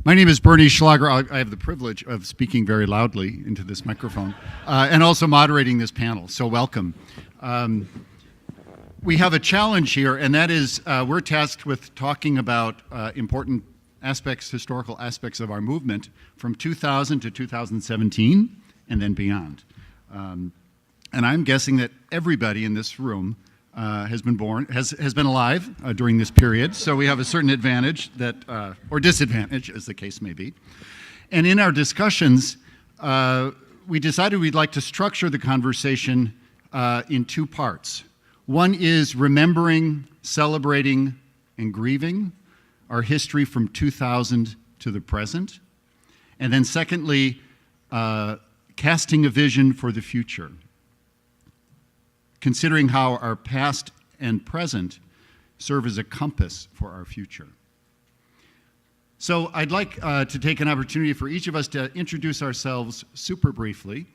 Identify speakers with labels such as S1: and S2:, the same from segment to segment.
S1: My name is Bernie Schlager. I have the privilege of speaking very loudly into this microphone and also moderating this panel, so welcome. We have a challenge here, and that is we're tasked with talking about important aspects, historical aspects of our movement from 2000 to 2017 and then beyond. And I'm guessing that everybody in this room has been alive during this period, so we have a certain advantage that, or disadvantage, as the case may be. And in our discussions, we decided we'd like to structure the conversation in two parts. One is remembering, celebrating, and grieving our history from 2000 to the present. And then secondly, casting a vision for the future, considering how our past and present serve as a compass for our future. So I'd like to take an opportunity for each of us to introduce ourselves super briefly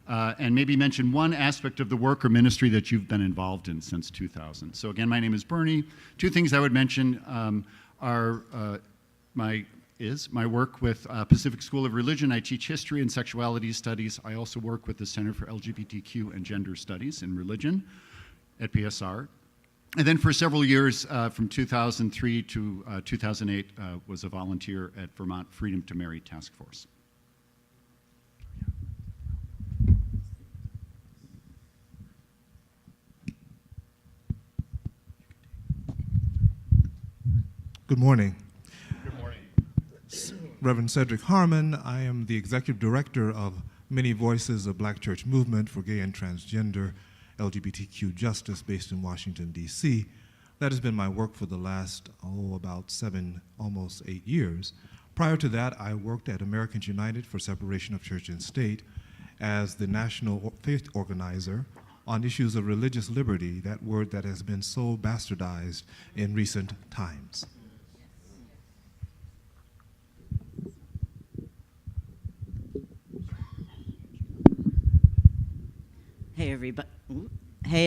S1: and maybe mention one aspect of the work or ministry that you've been involved in since 2000. So again, my name is Bernie. Two things I would mention are my work with Pacific School of Religion. I teach history and sexuality studies. I also work with the Center for LGBTQ and Gender Studies in Religion at PSR. And then for several years, from 2003 to 2008, was a volunteer at Vermont Freedom to Marry Task Force.
S2: Good morning. Reverend Cedric Harmon. I am the Executive Director of Many Voices, a Black Church Movement for Gay and Transgender LGBTQ Justice based in Washington, D.C. That has been my work for the last, about 7, almost 8 years. Prior to that, I worked at Americans United for Separation of Church and State as the national faith organizer on issues of religious liberty, that word that has been so bastardized in recent times.
S3: Hey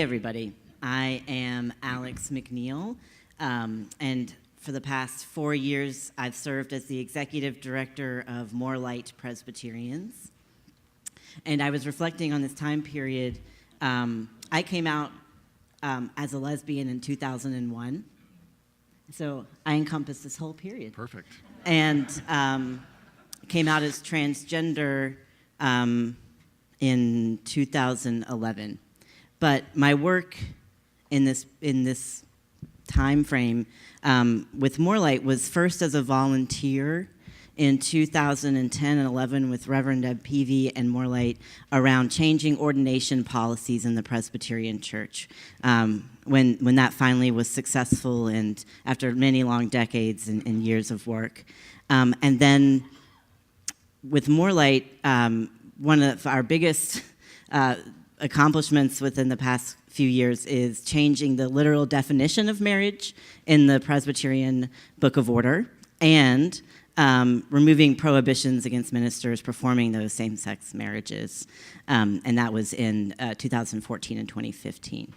S3: everybody. I am Alex McNeil, and for the past 4 years, I've served as the Executive Director of More Light Presbyterians. And I was reflecting on this time period. I came out as a lesbian in 2001, so I encompass this whole period.
S1: Perfect.
S3: And came out as transgender in 2011. But my work in this time frame with More Light was first as a volunteer in 2010 and 11 with Reverend Deb Peavy and More Light around changing ordination policies in the Presbyterian Church. When that finally was successful and after many long decades and years of work. And then with More Light, one of our biggest accomplishments within the past few years is changing the literal definition of marriage in the Presbyterian Book of Order and removing prohibitions against ministers performing those same-sex marriages. And that was in 2014 and 2015.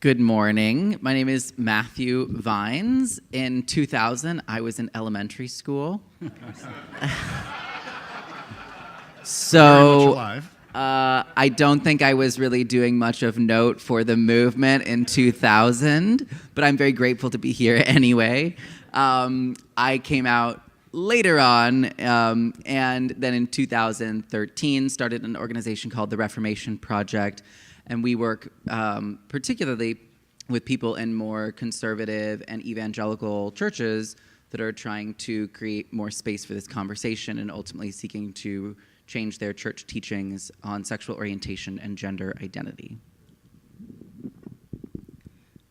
S4: Good morning. My name is Matthew Vines. In 2000, I was in elementary school. So I don't think I was really doing much of note for the movement in 2000, but I'm very grateful to be here anyway. I came out later on, and then in 2013 started an organization called the Reformation Project, and we work particularly with people in more conservative and evangelical churches that are trying to create more space for this conversation and ultimately seeking to change their church teachings on sexual orientation and gender identity.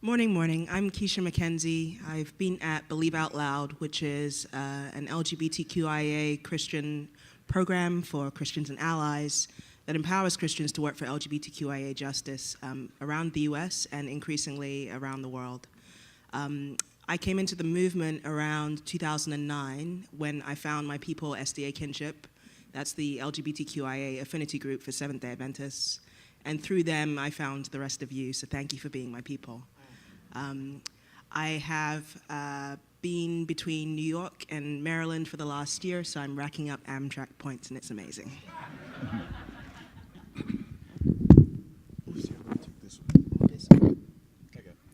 S5: Morning. I'm Keisha McKenzie. I've been at Believe Out Loud, which is an LGBTQIA Christian program for Christians and allies that empowers Christians to work for LGBTQIA justice around the US and increasingly around the world. I came into the movement around 2009 when I found My People SDA Kinship. That's the LGBTQIA affinity group for Seventh-day Adventists. And through them, I found the rest of you, so thank you for being my people. I have been between New York and Maryland for the last year, so I'm racking up Amtrak points, and it's amazing.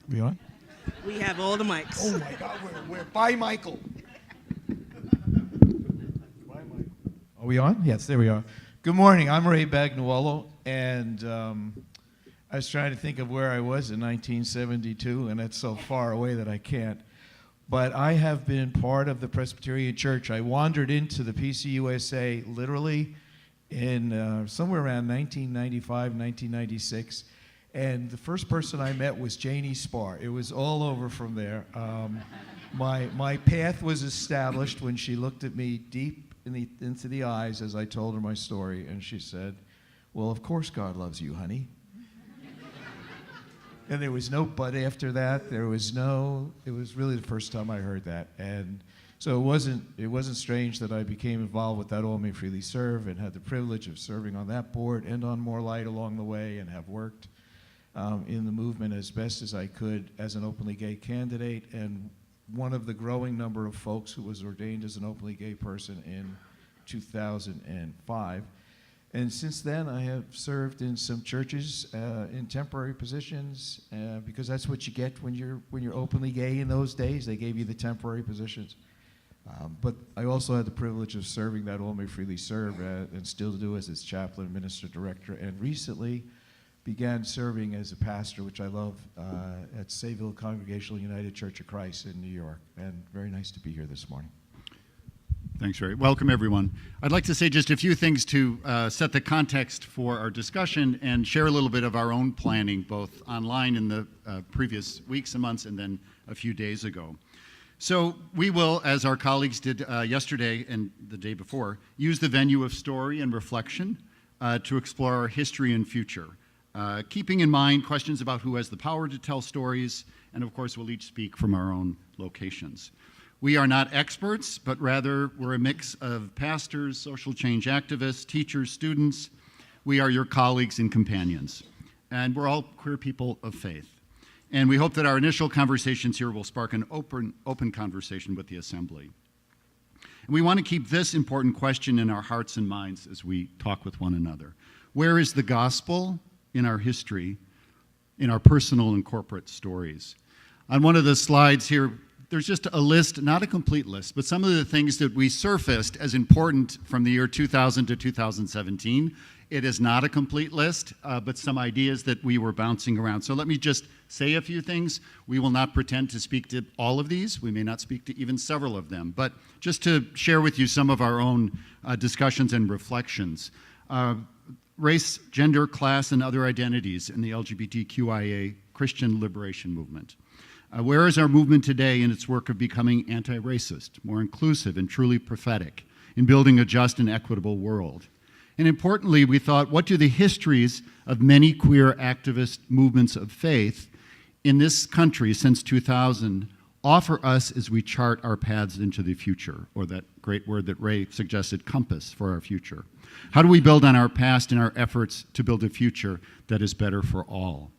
S6: We on?
S5: We have all the mics.
S6: Oh my God, we're by Michael. Are we on? Yes, there we are. Good morning. I'm Ray Bagnuolo, and I was trying to think of where I was in 1972, and that's so far away that I can't. But I have been part of the Presbyterian Church. I wandered into the PCUSA literally in somewhere around 1995, 1996. And the first person I met was Janie Spar. It was all over from there. My path was established when she looked at me deep into the eyes as I told her my story, and she said, "Well, of course God loves you, honey." And there was no but after that. It was really the first time I heard that. And so it wasn't strange that I became involved with That All May Freely Serve and had the privilege of serving on that board and on More Light along the way, and have worked in the movement as best as I could as an openly gay candidate, and one of the growing number of folks who was ordained as an openly gay person in 2005. And since then, I have served in some churches in temporary positions because that's what you get when you're openly gay in those days. They gave you the temporary positions. But I also had the privilege of serving That All May Freely Serve and still do as its chaplain, minister, director, and recently began serving as a pastor, which I love, at Sayville Congregational United Church of Christ in New York. And very nice to be here this morning.
S1: Thanks, Ray. Welcome, everyone. I'd like to say just a few things to set the context for our discussion and share a little bit of our own planning, both online in the previous weeks and months and then a few days ago. So we will, as our colleagues did yesterday and the day before, use the venue of story and reflection to explore our history and future, keeping in mind questions about who has the power to tell stories, and of course we'll each speak from our own locations. We are not experts, but rather we're a mix of pastors, social change activists, teachers, students. We are your colleagues and companions, and we're all queer people of faith. And we hope that our initial conversations here will spark an open conversation with the Assembly. And we want to keep this important question in our hearts and minds as we talk with one another. Where is the gospel in our history, in our personal and corporate stories? On one of the slides here, there's just a list, not a complete list, but some of the things that we surfaced as important from the year 2000 to 2017. It is not a complete list, but some ideas that we were bouncing around. So let me just say a few things. We will not pretend to speak to all of these. We may not speak to even several of them, but just to share with you some of our own discussions and reflections. Race, gender, class, and other identities in the LGBTQIA Christian liberation movement. Where is our movement today in its work of becoming anti-racist, more inclusive and truly prophetic, in building a just and equitable world? And importantly, we thought, what do the histories of many queer activist movements of faith in this country since 2000 offer us as we chart our paths into the future, or that great word that Ray suggested, compass for our future? How do we build on our past in our efforts to build a future that is better for all?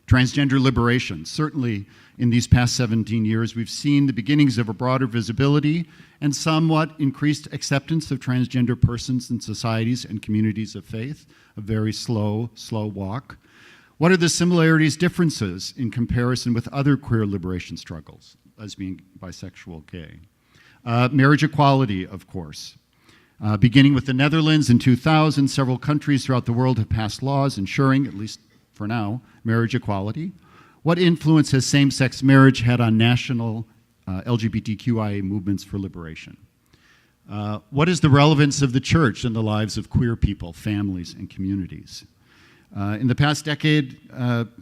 S1: Transgender liberation. Certainly, in these past 17 years, we've seen the beginnings of a broader visibility and somewhat increased acceptance of transgender persons in societies and communities of faith, a very slow walk. What are the similarities, differences in comparison with other queer liberation struggles, lesbian, bisexual, gay? Marriage equality, of course. Beginning with the Netherlands in 2000, several countries throughout the world have passed laws ensuring, at least for now, marriage equality. What influence has same-sex marriage had on national LGBTQIA movements for liberation? What is the relevance of the church in the lives of queer people, families, and communities? In the past decade,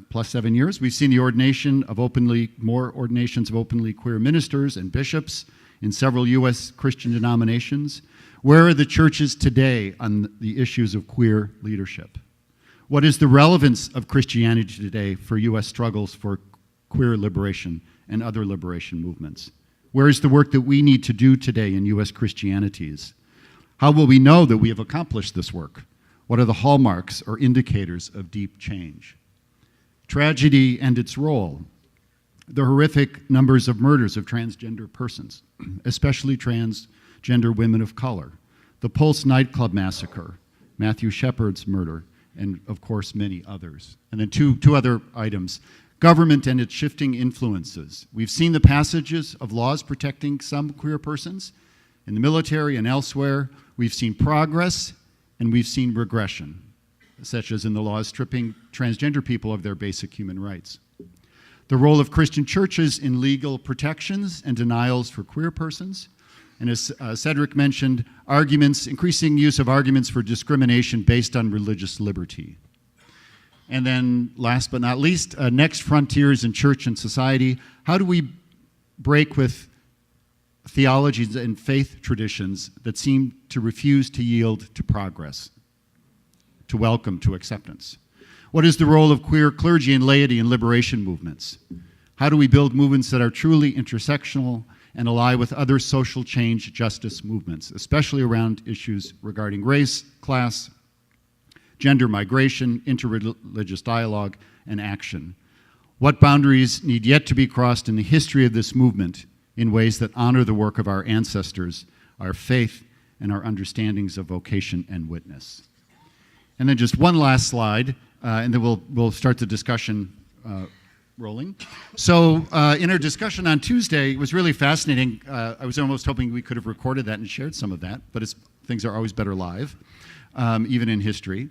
S1: plus 7 years, we've seen the ordination of more ordinations of openly queer ministers and bishops in several U.S. Christian denominations. Where are the churches today on the issues of queer leadership? What is the relevance of Christianity today for U.S. struggles for queer liberation and other liberation movements? Where is the work that we need to do today in U.S. Christianities? How will we know that we have accomplished this work? What are the hallmarks or indicators of deep change? Tragedy and its role. the horrific numbers of murders of transgender persons, especially transgender women of color, the Pulse nightclub massacre, Matthew Shepard's murder, and of course many others. And then two other items. Government and its shifting influences. We've seen the passages of laws protecting some queer persons in the military and elsewhere. We've seen progress and we've seen regression, such as in the laws stripping transgender people of their basic human rights. The role of Christian churches in legal protections and denials for queer persons. And as Cedric mentioned, increasing use of arguments for discrimination based on religious liberty. And then last but not least, next frontiers in church and society. How do we break with theologies and faith traditions that seem to refuse to yield to progress, to welcome, to acceptance? What is the role of queer clergy and laity in liberation movements? How do we build movements that are truly intersectional and ally with other social change justice movements, especially around issues regarding race, class, gender, migration, interreligious dialogue, and action? What boundaries need yet to be crossed in the history of this movement in ways that honor the work of our ancestors, our faith, and our understandings of vocation and witness? And then just one last slide, and then we'll start the discussion rolling. So in our discussion on Tuesday, it was really fascinating. I was almost hoping we could have recorded that and shared some of that, but things are always better live, even in history.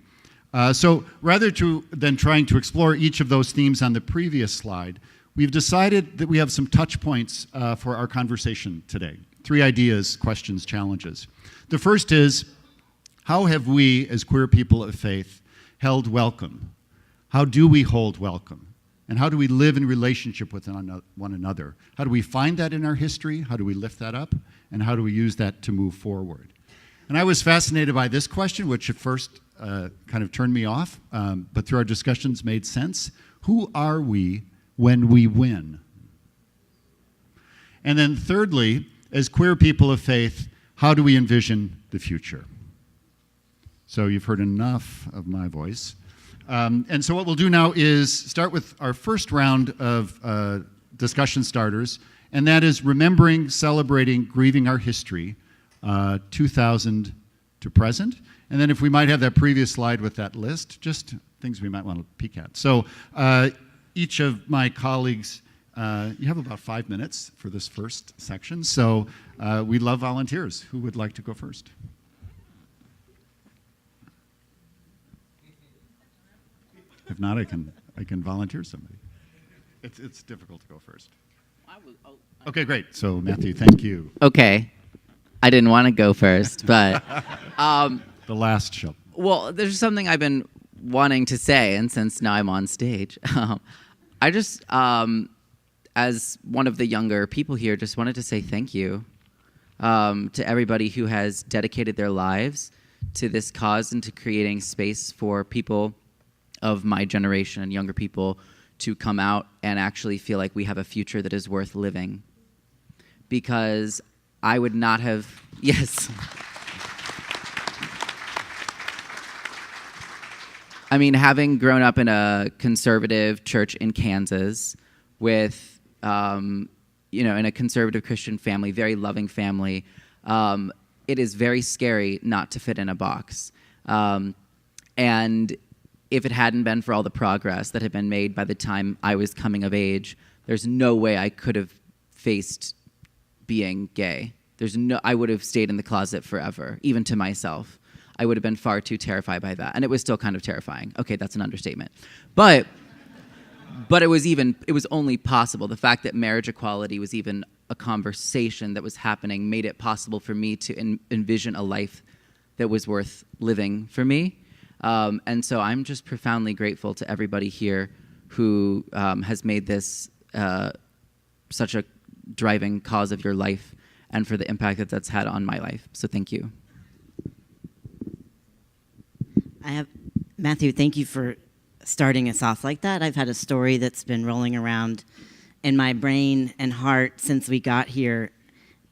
S1: So rather than trying to explore each of those themes on the previous slide, we've decided that we have some touch points for our conversation today. 3 ideas, questions, challenges. The first is, how have we, as queer people of faith, held welcome? How do we hold welcome? And how do we live in relationship with one another? How do we find that in our history? How do we lift that up? And how do we use that to move forward? And I was fascinated by this question, which at first kind of turned me off, but through our discussions made sense. Who are we when we win? And then thirdly, as queer people of faith, how do we envision the future? So you've heard enough of my voice. And so what we'll do now is start with our first round of discussion starters, and that is remembering, celebrating, grieving our history, 2000 to present. And then if we might have that previous slide with that list, just things we might want to peek at. So each of my colleagues, you have about 5 minutes for this first section. So we love volunteers. Who would like to go first? If not, I can volunteer somebody. It's difficult to go first. Okay, great. So Matthew, thank you.
S4: Okay. I didn't want to go first, but
S1: The last show.
S4: well, there's something I've been wanting to say, and since now I'm on stage, I just, as one of the younger people here, just wanted to say thank you to everybody who has dedicated their lives to this cause and to creating space for people of my generation and younger people to come out and actually feel like we have a future that is worth living. Because I would not have, yes. I mean, having grown up in a conservative church in Kansas with, in a conservative Christian family, very loving family, it is very scary not to fit in a box. And if it hadn't been for all the progress that had been made by the time I was coming of age, there's no way I could have faced being gay. I would have stayed in the closet forever, even to myself. I would have been far too terrified by that. And it was still kind of terrifying. Okay, that's an understatement. But it was only possible. The fact that marriage equality was even a conversation that was happening made it possible for me to envision a life that was worth living for me. And so I'm just profoundly grateful to everybody here who has made this such a driving cause of your life and for the impact that that's had on my life. So thank you.
S3: Matthew, thank you for starting us off like that. I've had a story that's been rolling around in my brain and heart since we got here.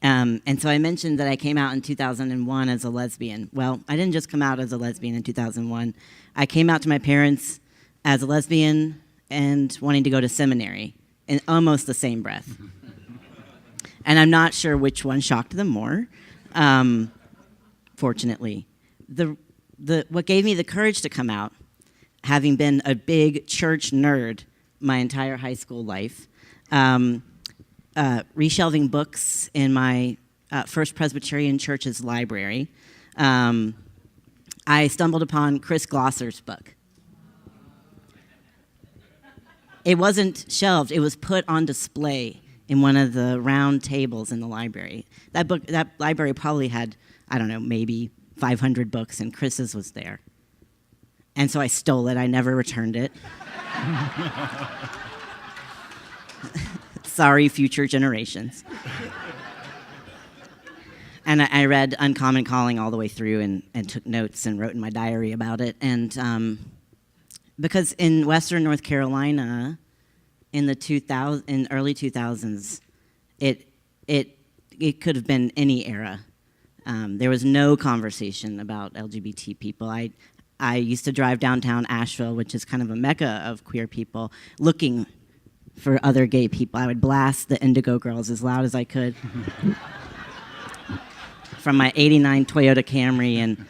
S3: And so I mentioned that I came out in 2001 as a lesbian. Well, I didn't just come out as a lesbian in 2001. I came out to my parents as a lesbian and wanting to go to seminary in almost the same breath. And I'm not sure which one shocked them more, fortunately. What gave me the courage to come out, having been a big church nerd my entire high school life, reshelving books in my First Presbyterian Church's library, I stumbled upon Chris Glosser's book. It wasn't shelved, it was put on display in one of the round tables in the library. That library probably had, I don't know, maybe 500 books, and Chris's was there. And so I stole it. I never returned it. Sorry, future generations. And I read Uncommon Calling all the way through and took notes and wrote in my diary about it. And because in Western North Carolina, in early 2000s, it could have been any era. There was no conversation about LGBT people. I used to drive downtown Asheville, which is kind of a mecca of queer people, looking for other gay people. I would blast the Indigo Girls as loud as I could from my '89 Toyota Camry and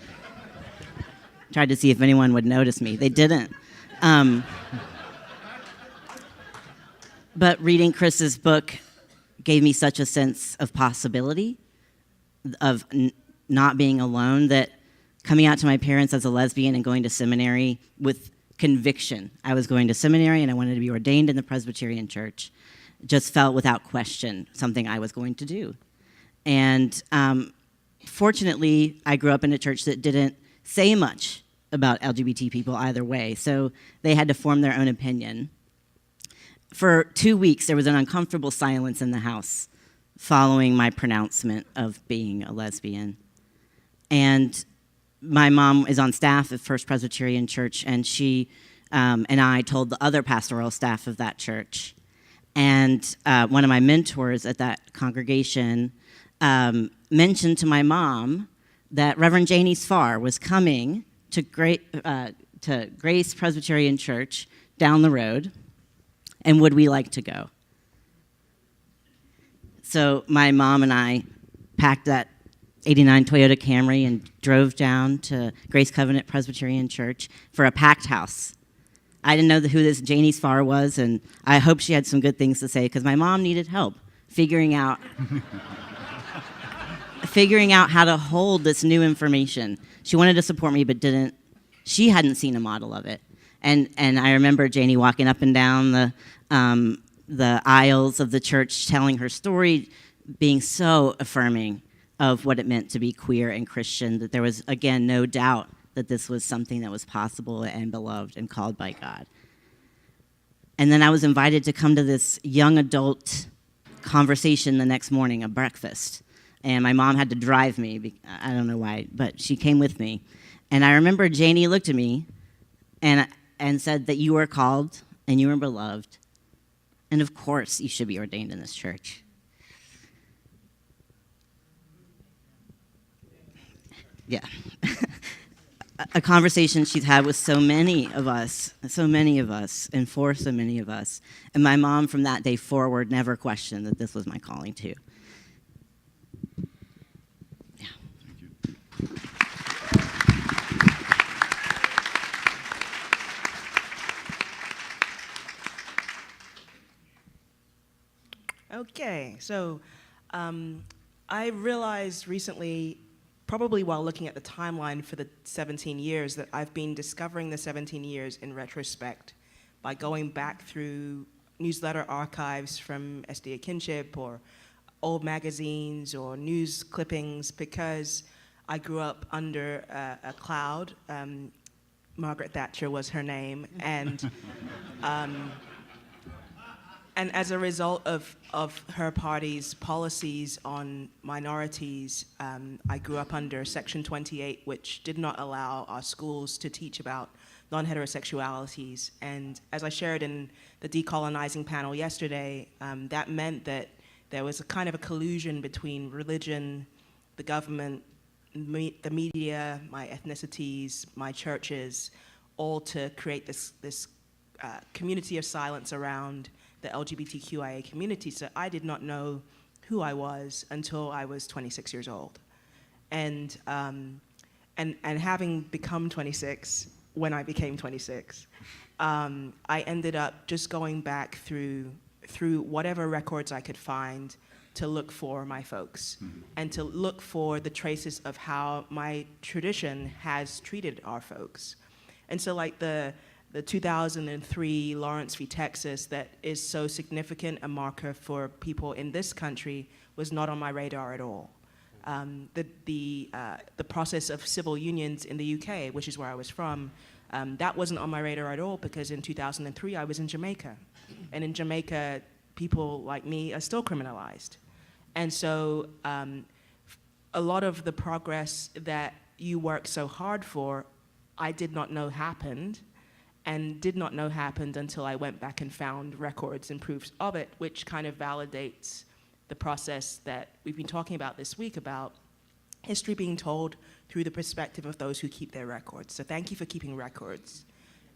S3: tried to see if anyone would notice me. They didn't. But reading Chris's book gave me such a sense of possibility, of not being alone, that coming out to my parents as a lesbian and going to seminary with conviction. I was going to seminary and I wanted to be ordained in the Presbyterian Church. Just felt without question something I was going to do. And fortunately, I grew up in a church that didn't say much about LGBT people either way, so they had to form their own opinion. For 2 weeks, there was an uncomfortable silence in the house following my pronouncement of being a lesbian. And my mom is on staff at First Presbyterian Church, and she and I told the other pastoral staff of that church. And one of my mentors at that congregation mentioned to my mom that Reverend Janie Sfar was coming to Grace Presbyterian Church down the road, and would we like to go? So my mom and I packed that '89 Toyota Camry and drove down to Grace Covenant Presbyterian Church for a packed house. I didn't know who this Janie Sfar was, and I hope she had some good things to say, because my mom needed help figuring out how to hold this new information. She wanted to support me, but she hadn't seen a model of it. And I remember Janie walking up and down the aisles of the church, telling her story, being so affirming of what it meant to be queer and Christian, that there was, again, no doubt that this was something that was possible and beloved and called by God. And then I was invited to come to this young adult conversation the next morning, a breakfast. And my mom had to drive me, I don't know why, but she came with me. And I remember Janie looked at me and said that you are called and you are beloved, and of course you should be ordained in this church. Yeah. A conversation she's had with so many of us, and for so many of us. And my mom, from that day forward, never questioned that this was my calling too. Yeah.
S1: Thank you.
S5: Okay, so I realized recently, probably while looking at the timeline for the 17 years, that I've been discovering the 17 years in retrospect by going back through newsletter archives from SDA Kinship or old magazines or news clippings, because I grew up under a cloud. Margaret Thatcher was her name, and as a result of her party's policies on minorities, I grew up under Section 28, which did not allow our schools to teach about non-heterosexualities. And as I shared in the decolonizing panel yesterday, that meant that there was a kind of a collusion between religion, the government, the media, my ethnicities, my churches, all to create this community of silence around the LGBTQIA community. So I did not know who I was until I was 26 years old. And having become 26, when I became 26, I ended up just going back through whatever records I could find to look for my folks and to look for the traces of how my tradition has treated our folks. And so like the 2003 Lawrence v. Texas that is so significant a marker for people in this country was not on my radar at all. The process of civil unions in the UK, which is where I was from, that wasn't on my radar at all because in 2003 I was in Jamaica. And in Jamaica, people like me are still criminalized. And so a lot of the progress that you work so hard for, I did not know happened, and did not know happened until I went back and found records and proofs of it, which kind of validates the process that we've been talking about this week about history being told through the perspective of those who keep their records. So thank you for keeping records,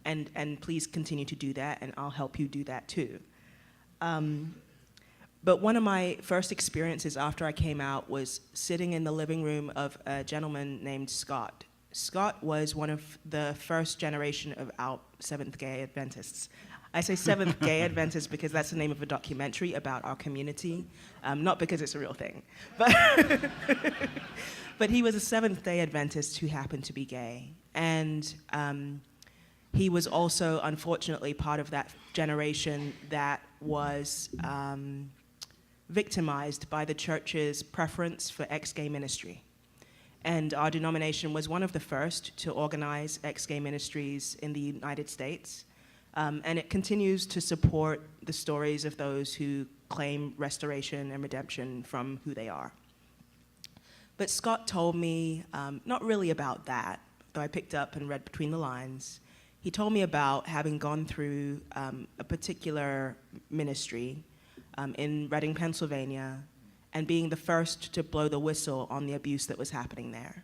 S5: and please continue to do that, and I'll help you do that too. But one of my first experiences after I came out was sitting in the living room of a gentleman named Scott. Scott was one of the first generation of out Seventh Gay Adventists. I say Seventh Gay Adventists because that's the name of a documentary about our community, not because it's a real thing. But he was a Seventh-day Adventist who happened to be gay. And he was also, unfortunately, part of that generation that was victimized by the church's preference for ex-gay ministry. And our denomination was one of the first to organize ex-gay ministries in the United States. And it continues to support the stories of those who claim restoration and redemption from who they are. But Scott told me, not really about that, though I picked up and read between the lines. He told me about having gone through a particular ministry in Reading, Pennsylvania, and being the first to blow the whistle on the abuse that was happening there.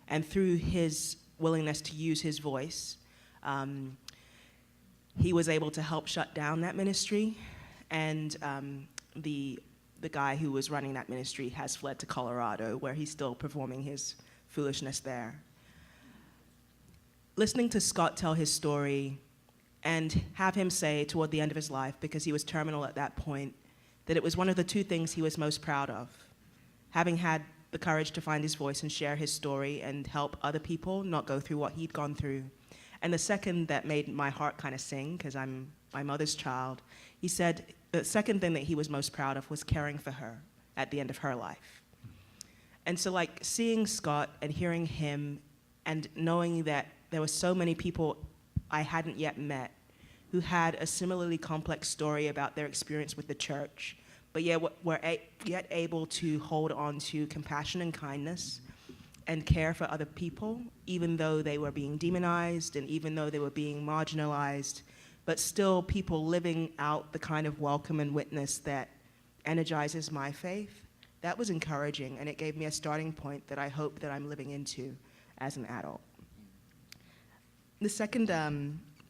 S5: And through his willingness to use his voice, he was able to help shut down that ministry, and the guy who was running that ministry has fled to Colorado, where he's still performing his foolishness there. Listening to Scott tell his story and have him say toward the end of his life, because he was terminal at that point, that it was one of the two things he was most proud of, having had the courage to find his voice and share his story and help other people not go through what he'd gone through. And the second that made my heart kind of sing, because I'm my mother's child, he said the second thing that he was most proud of was caring for her at the end of her life. And so like seeing Scott and hearing him and knowing that there were so many people I hadn't yet met who had a similarly complex story about their experience with the church, but yet were yet able to hold on to compassion and kindness and care for other people, even though they were being demonized and even though they were being marginalized, but still people living out the kind of welcome and witness that energizes my faith. That was encouraging, and it gave me a starting point that I hope that I'm living into as an adult. The second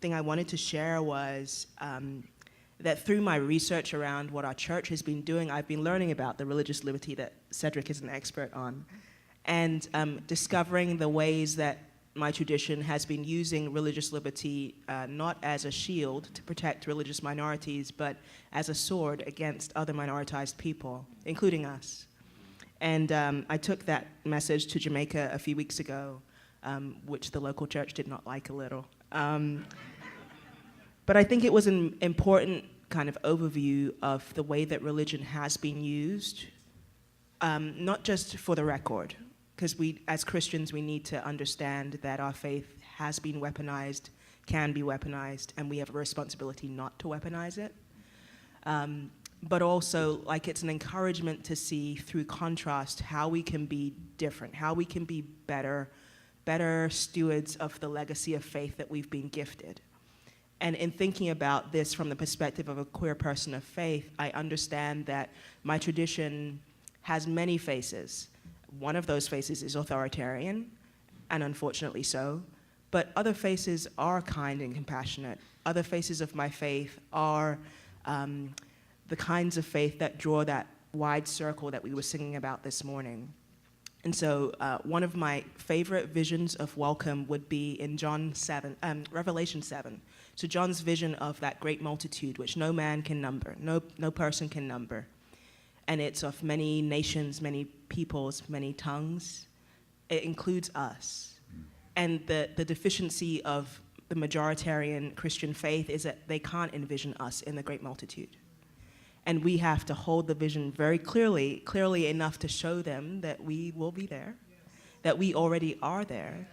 S5: thing I wanted to share was that through my research around what our church has been doing, I've been learning about the religious liberty that Cedric is an expert on, and discovering the ways that my tradition has been using religious liberty not as a shield to protect religious minorities, but as a sword against other minoritized people, including us. And I took that message to Jamaica a few weeks ago, which the local church did not like a little. But I think it was an important kind of overview of the way that religion has been used, not just for the record, because we, as Christians, we need to understand that our faith has been weaponized, can be weaponized, and we have a responsibility not to weaponize it. But also, like, it's an encouragement to see through contrast how we can be different, how we can be better stewards of the legacy of faith that we've been gifted. And in thinking about this from the perspective of a queer person of faith, I understand that my tradition has many faces. One of those faces is authoritarian, and unfortunately so, but other faces are kind and compassionate. Other faces of my faith are the kinds of faith that draw that wide circle that we were singing about this morning. And so one of my favorite visions of welcome would be in Revelation 7. So John's vision of that great multitude, which no man can number, no person can number. And it's of many nations, many peoples, many tongues. It includes us. And the deficiency of the majoritarian Christian faith is that they can't envision us in the great multitude. And we have to hold the vision very clearly enough to show them that we will be there, that we already are there,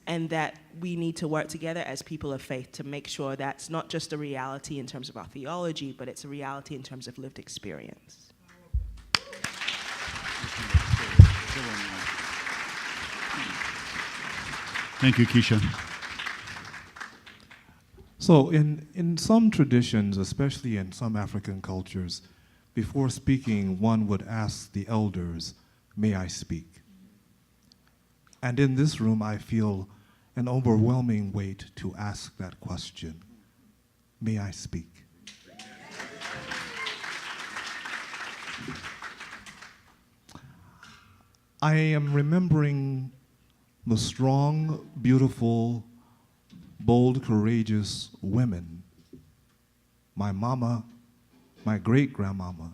S5: and that we need to work together as people of faith to make sure that's not just a reality in terms of our theology, but it's a reality in terms of lived experience.
S1: Thank you, Keisha.
S2: So in some traditions, especially in some African cultures, before speaking, one would ask the elders, "May I speak?" And in this room, I feel an overwhelming weight to ask that question. May I speak? I am remembering the strong, beautiful, bold, courageous women, my mama, my great-grandmama,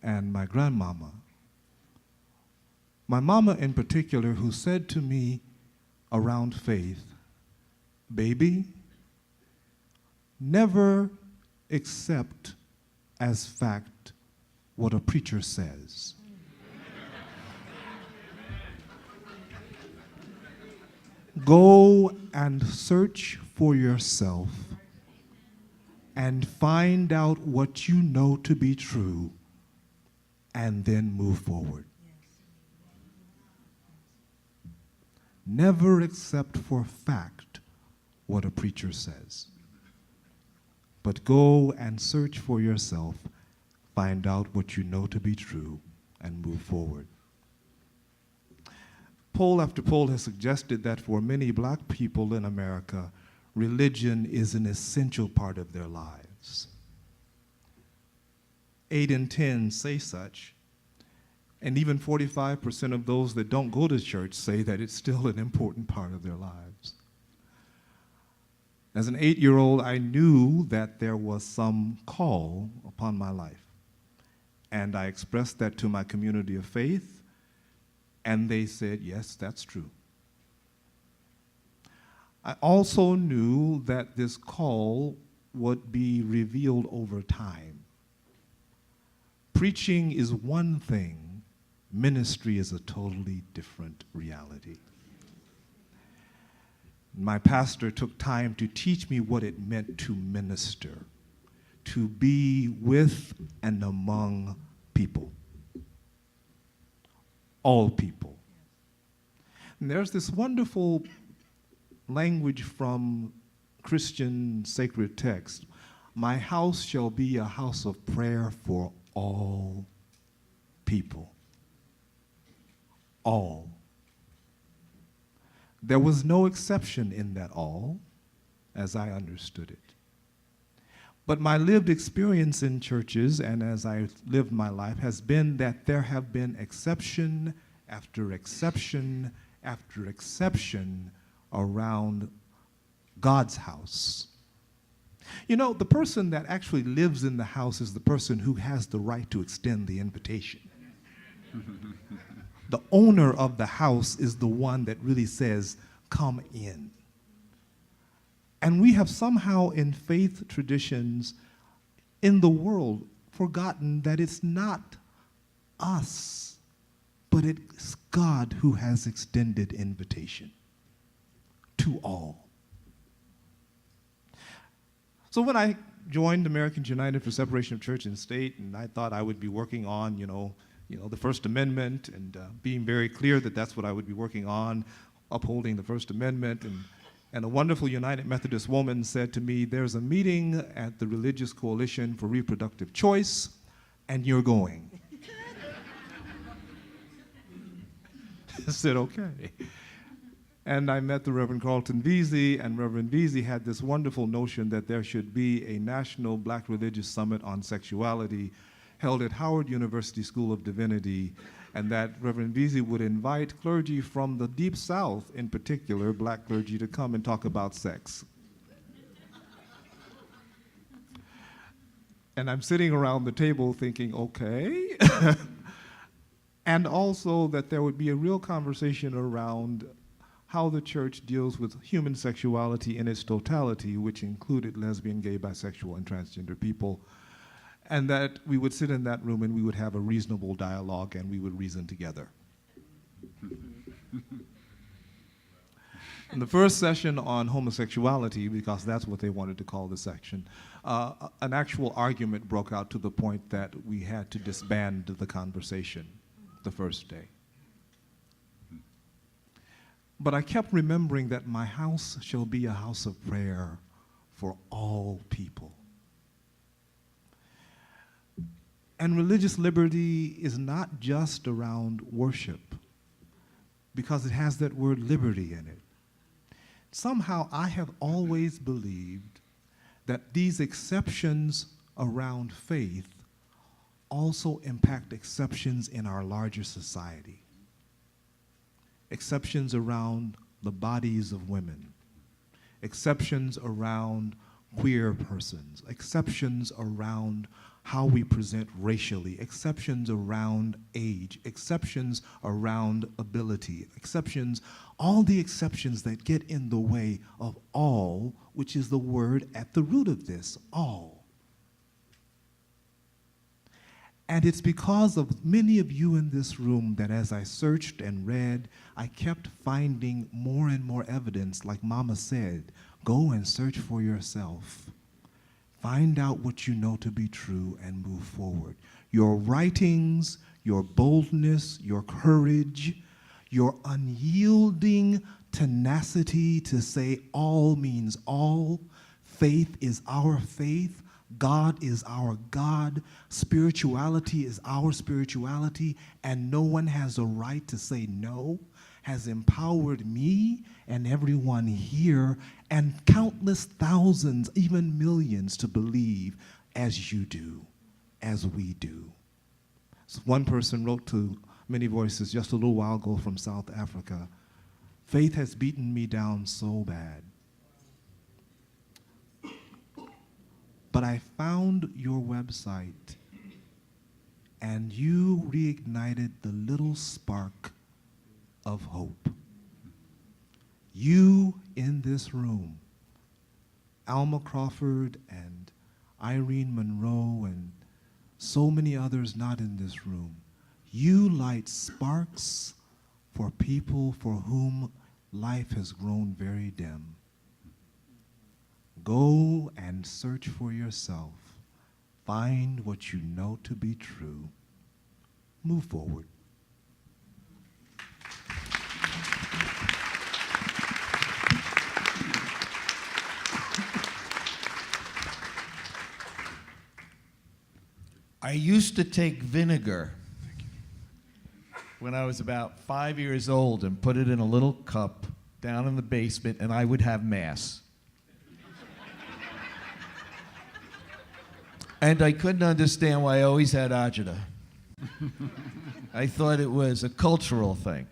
S2: and my grandmama. My mama in particular, who said to me around faith, "Baby, never accept as fact what a preacher says. Go and search for yourself and find out what you know to be true, and then move forward. Never accept for fact what a preacher says, but go and search for yourself, find out what you know to be true, and move forward." Poll after poll has suggested that for many black people in America, religion is an essential part of their lives. 8 in 10 say such, and even 45% of those that don't go to church say that it's still an important part of their lives. As an 8-year-old, I knew that there was some call upon my life, and I expressed that to my community of faith, and they said, "Yes, that's true." I also knew that this call would be revealed over time. Preaching is one thing, ministry is a totally different reality. My pastor took time to teach me what it meant to minister, to be with and among people. All people. And there's this wonderful language from Christian sacred text. "My house shall be a house of prayer for all people." All. There was no exception in that all, as I understood it. But my lived experience in churches, and as I lived my life, has been that there have been exception after exception after exception around God's house. You know, the person that actually lives in the house is the person who has the right to extend the invitation. The owner of the house is the one that really says, "Come in." And we have somehow in faith traditions in the world forgotten that it's not us, but it's God who has extended invitation to all. So when I joined Americans United for Separation of Church and State, and I thought I would be working on, the First Amendment and being very clear that that's what I would be working on, upholding the First Amendment, and a wonderful United Methodist woman said to me, "There's a meeting at the Religious Coalition for Reproductive Choice, and you're going." I said, "Okay." And I met the Reverend Carlton Vesey, and Reverend Vesey had this wonderful notion that there should be a national Black religious summit on sexuality held at Howard University School of Divinity, and that Reverend Vesey would invite clergy from the Deep South, in particular, Black clergy, to come and talk about sex. And I'm sitting around the table thinking, okay. And also that there would be a real conversation around how the church deals with human sexuality in its totality, which included lesbian, gay, bisexual, and transgender people, and that we would sit in that room and we would have a reasonable dialogue and we would reason together. In the first session on homosexuality, because that's what they wanted to call the section, an actual argument broke out to the point that we had to disband the conversation the first day. But I kept remembering that my house shall be a house of prayer for all people. And religious liberty is not just around worship, because it has that word liberty in it. Somehow I have always believed that these exceptions around faith also impact exceptions in our larger society. Exceptions around the bodies of women, exceptions around queer persons, exceptions around how we present racially, exceptions around age, exceptions around ability, exceptions, all the exceptions that get in the way of all, which is the word at the root of this, all. And it's because of many of you in this room that as I searched and read, I kept finding more and more evidence, like Mama said, go and search for yourself. Find out what you know to be true and move forward. Your writings, your boldness, your courage, your unyielding tenacity to say all means all, faith is our faith, God is our God, spirituality is our spirituality, and no one has a right to say no, has empowered me and everyone here and countless thousands, even millions, to believe as you do, as we do. So one person wrote to Many Voices just a little while ago from South Africa, faith has beaten me down so bad. But I found your website, and you reignited the little spark of hope. You in this room, Alma Crawford and Irene Monroe and so many others not in this room, you light sparks for people for whom life has grown very dim. Go and search for yourself. Find what you know to be true. Move forward.
S6: I used to take vinegar when I was about 5 years old and put it in a little cup down in the basement, and I would have Mass. And I couldn't understand why I always had agita. I thought it was a cultural thing.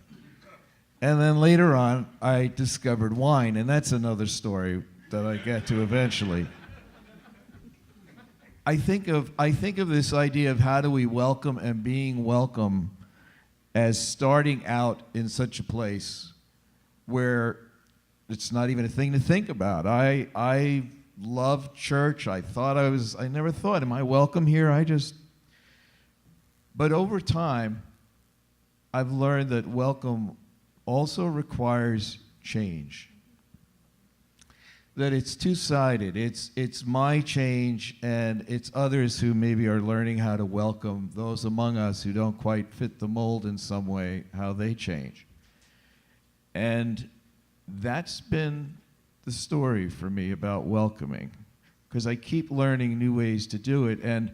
S6: And then later on, I discovered wine, and that's another story that I get to eventually. I think of this idea of how do we welcome and being welcome as starting out in such a place where it's not even a thing to think about. I love church. I never thought, am I welcome here? But over time, I've learned that welcome also requires change. That it's two-sided. It's my change, and it's others who maybe are learning how to welcome those among us who don't quite fit the mold in some way, how they change. And that's been the story for me about welcoming, because I keep learning new ways to do it. And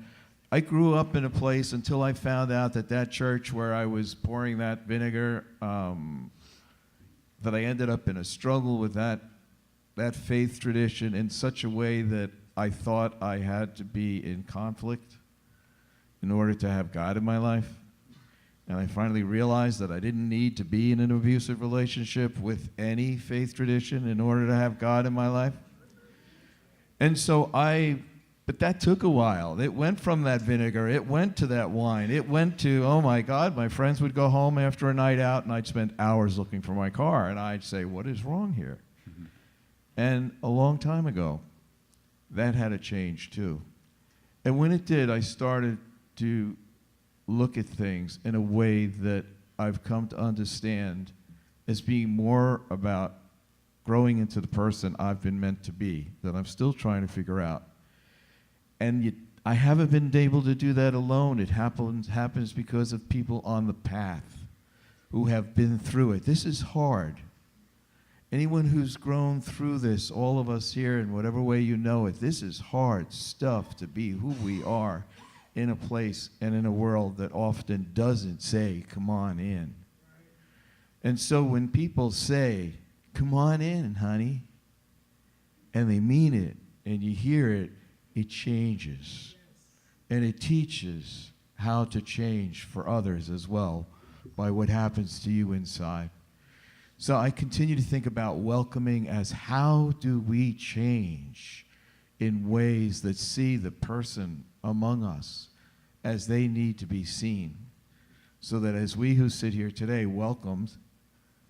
S6: I grew up in a place until I found out that church where I was pouring that vinegar that I ended up in a struggle with that faith tradition in such a way that I thought I had to be in conflict in order to have God in my life. And I finally realized that I didn't need to be in an abusive relationship with any faith tradition in order to have God in my life. And so but that took a while. It went from that vinegar, it went to that wine, it went to, oh my God, my friends would go home after a night out and I'd spend hours looking for my car and I'd say, what is wrong here? Mm-hmm. And a long time ago, that had to change too. And when it did, I started to look at things in a way that I've come to understand as being more about growing into the person I've been meant to be, that I'm still trying to figure out. And I haven't been able to do that alone. It happens because of people on the path who have been through it. This is hard. Anyone who's grown through this, all of us here, in whatever way you know it, this is hard stuff to be who we are in a place and in a world that often doesn't say, come on in. And so when people say, come on in, honey, and they mean it, and you hear it, it changes. And it teaches how to change for others as well by what happens to you inside. So I continue to think about welcoming as how do we change in ways that see the person among us as they need to be seen, so that as we who sit here today welcomed,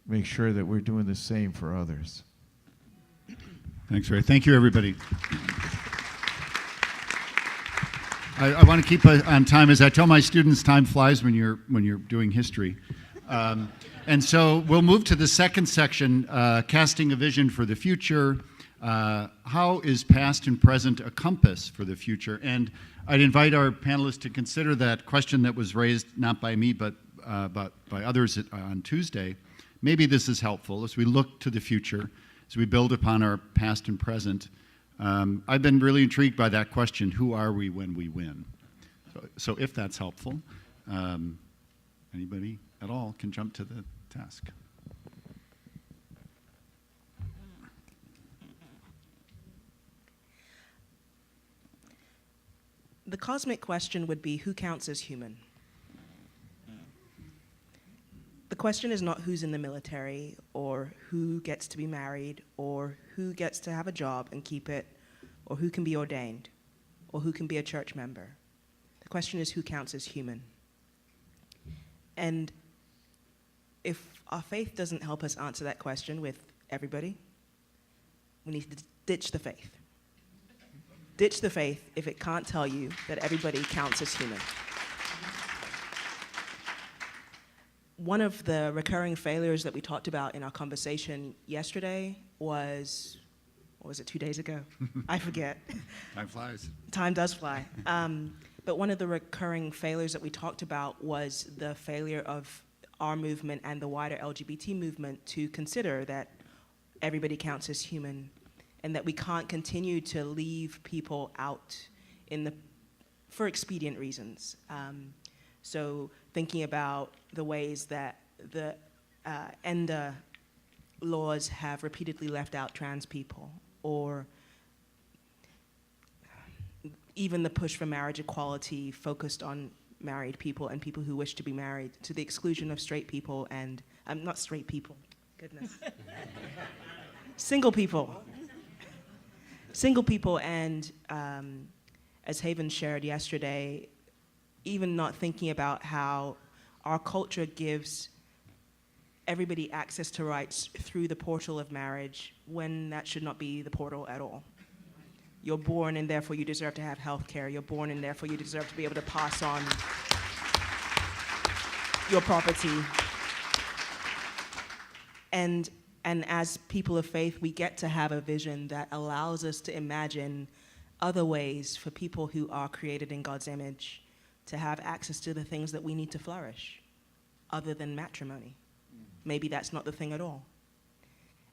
S6: make sure that we're doing the same for others.
S1: Thanks, Ray. Thank you, everybody. I want to keep on time. As I tell my students, time flies when you're doing history. And so we'll move to the second section, casting a vision for the future. How is past and present a compass for the future? And I'd invite our panelists to consider that question that was raised, not by me, but by others on Tuesday. Maybe this is helpful as we look to the future, as we build upon our past and present. I've been really intrigued by that question, who are we when we win? So if that's helpful, anybody at all can jump to the task.
S5: The cosmic question would be, who counts as human? The question is not who's in the military, or who gets to be married, or who gets to have a job and keep it, or who can be ordained, or who can be a church member. The question is who counts as human. And if our faith doesn't help us answer that question with everybody, we need to ditch the faith. Ditch the faith if it can't tell you that everybody counts as human. One of the recurring failures that we talked about in our conversation yesterday was, what was it, 2 days ago? I forget.
S1: Time flies.
S5: Time does fly. But one of the recurring failures that we talked about was the failure of our movement and the wider LGBT movement to consider that everybody counts as human, and that we can't continue to leave people out for expedient reasons. So thinking about the ways that the ENDA laws have repeatedly left out trans people, or even the push for marriage equality focused on married people and people who wish to be married, to the exclusion of straight people and, not straight people, goodness. Single people. Single people, and as Haven shared yesterday, even not thinking about how our culture gives everybody access to rights through the portal of marriage when that should not be the portal at all. You're born and therefore you deserve to have health care. You're born and therefore you deserve to be able to pass on your property. And as people of faith, we get to have a vision that allows us to imagine other ways for people who are created in God's image to have access to the things that we need to flourish, other than matrimony. Maybe that's not the thing at all.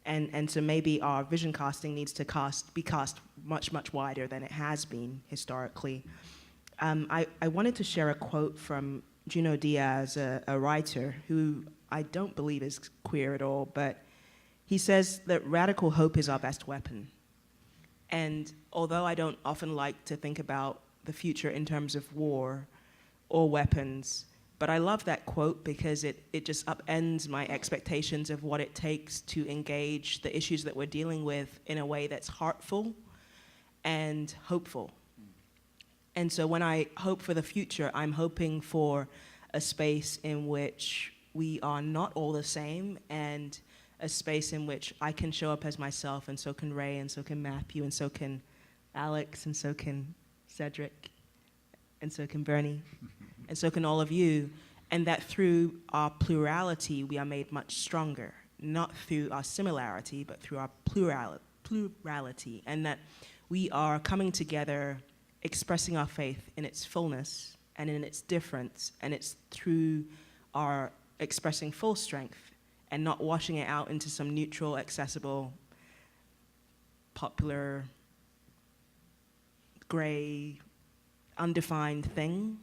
S5: And so maybe our vision casting needs to be cast much, much wider than it has been historically. I wanted to share a quote from Junot Diaz, a writer who I don't believe is queer at all, but He says that radical hope is our best weapon. And although I don't often like to think about the future in terms of war or weapons, but I love that quote because it just upends my expectations of what it takes to engage the issues that we're dealing with in a way that's heartful and hopeful. And so when I hope for the future, I'm hoping for a space in which we are not all the same, and a space in which I can show up as myself, and so can Ray, and so can Matthew, and so can Alex, and so can Cedric, and so can Bernie, and so can all of you, and that through our plurality, we are made much stronger, not through our similarity, but through our plurality, and that we are coming together, expressing our faith in its fullness and in its difference, and it's through our expressing full strength and not washing it out into some neutral, accessible, popular, gray, undefined thing.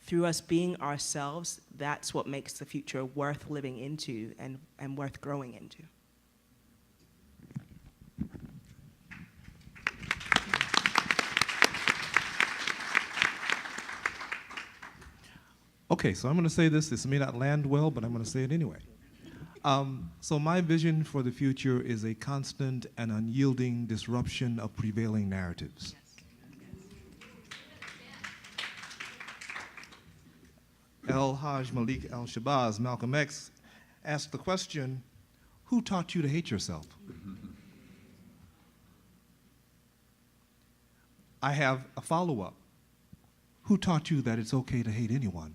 S5: Through us being ourselves, that's what makes the future worth living into and worth growing into.
S2: Okay, so I'm going to say this. This may not land well, but I'm going to say it anyway. So my vision for the future is a constant and unyielding disruption of prevailing narratives. El-Hajj Malik al-Shabazz, Malcolm X, asked the question, who taught you to hate yourself? I have a follow-up. Who taught you that it's okay to hate anyone?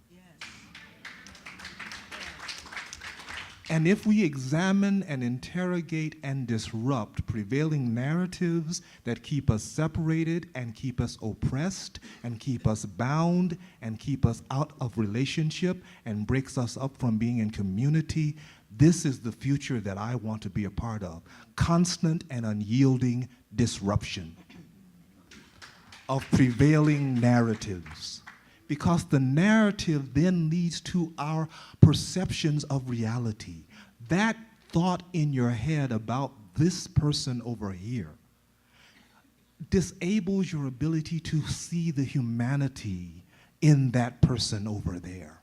S2: And if we examine and interrogate and disrupt prevailing narratives that keep us separated and keep us oppressed and keep us bound and keep us out of relationship and breaks us up from being in community, this is the future that I want to be a part of. Constant and unyielding disruption of prevailing narratives. Because the narrative then leads to our perceptions of reality. That thought in your head about this person over here disables your ability to see the humanity in that person over there.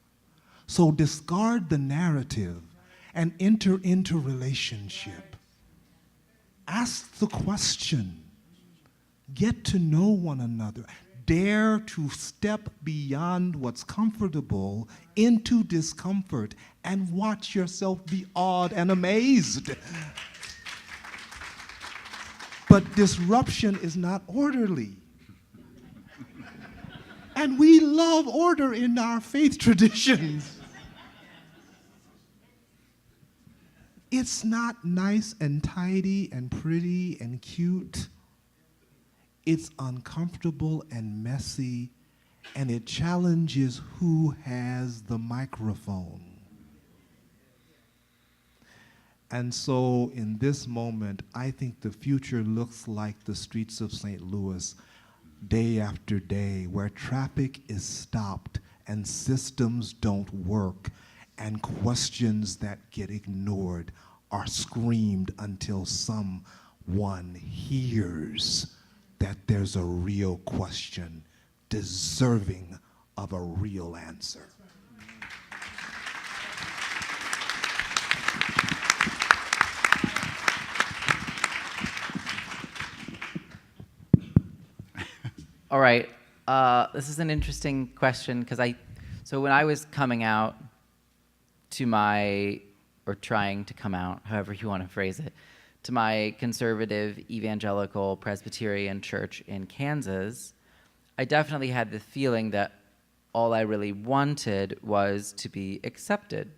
S2: So discard the narrative and enter into relationship. Ask the question. Get to know one another. Dare to step beyond what's comfortable into discomfort and watch yourself be awed and amazed. But disruption is not orderly. And we love order in our faith traditions. It's not nice and tidy and pretty and cute. It's uncomfortable and messy, and it challenges who has the microphone. And so in this moment, I think the future looks like the streets of St. Louis day after day, where traffic is stopped and systems don't work, and questions that get ignored are screamed until someone hears that there's a real question deserving of a real answer.
S4: All right. This is an interesting question because so when I was coming out to or trying to come out, however you want to phrase it, to my conservative evangelical Presbyterian church in Kansas, I definitely had the feeling that all I really wanted was to be accepted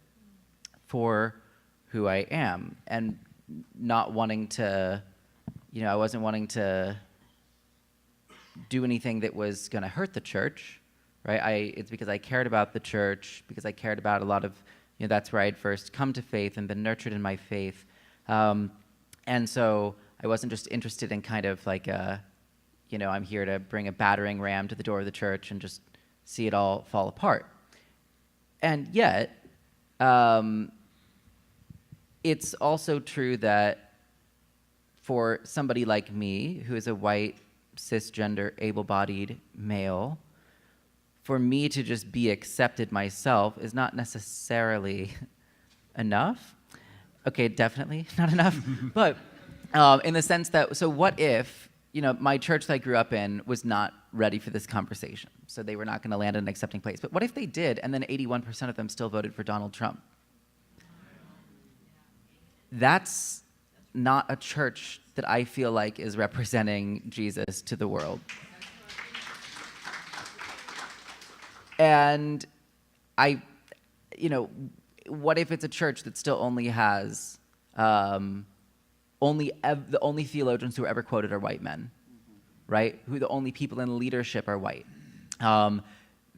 S4: for who I am, and not wanting to, I wasn't wanting to do anything that was going to hurt the church, right? It's because I cared about the church, because I cared about a lot of, that's where I'd first come to faith and been nurtured in my faith. And so I wasn't just interested in kind of like I'm here to bring a battering ram to the door of the church and just see it all fall apart. And yet, it's also true that for somebody like me, who is a white, cisgender, able-bodied male, for me to just be accepted myself is not necessarily enough. Okay, definitely not enough. But in the sense that, so what if, my church that I grew up in was not ready for this conversation, so they were not going to land in an accepting place. But what if they did, and then 81% of them still voted for Donald Trump? That's not a church that I feel like is representing Jesus to the world. And what if it's a church that still only has the only theologians who are ever quoted are white men, right? Who the only people in leadership are white.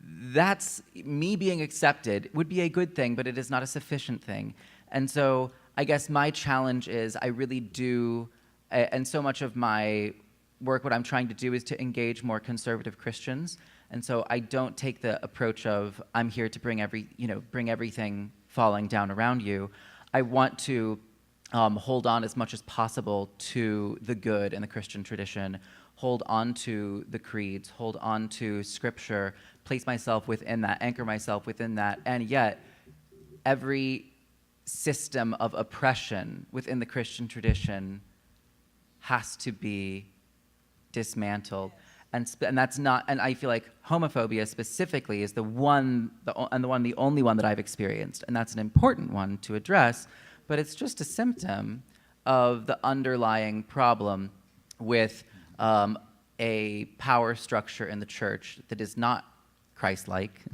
S4: That's me being accepted would be a good thing, but it is not a sufficient thing. And so I guess my challenge is I really do, and so much of my work, what I'm trying to do is to engage more conservative Christians. And so I don't take the approach of I'm here to bring everything falling down around you. I want to hold on as much as possible to the good in the Christian tradition, hold on to the creeds, hold on to Scripture, place myself within that, anchor myself within that, and yet every system of oppression within the Christian tradition has to be dismantled. And that's not, and I feel like homophobia specifically is the only one that I've experienced, and that's an important one to address, but it's just a symptom of the underlying problem with a power structure in the church that is not Christ-like,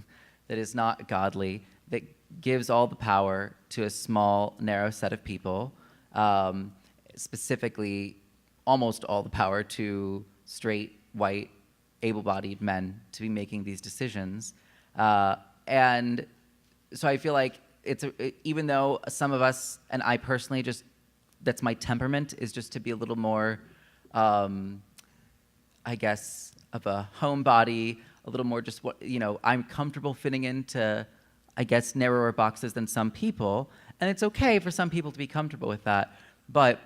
S4: that is not godly, that gives all the power to a small, narrow set of people, specifically almost all the power to straight, white, able-bodied men to be making these decisions. And so I feel like even though some of us, and I personally that's my temperament, is just to be a little more, I guess, of a homebody, a little more just I'm comfortable fitting into, I guess, narrower boxes than some people. And it's okay for some people to be comfortable with that. But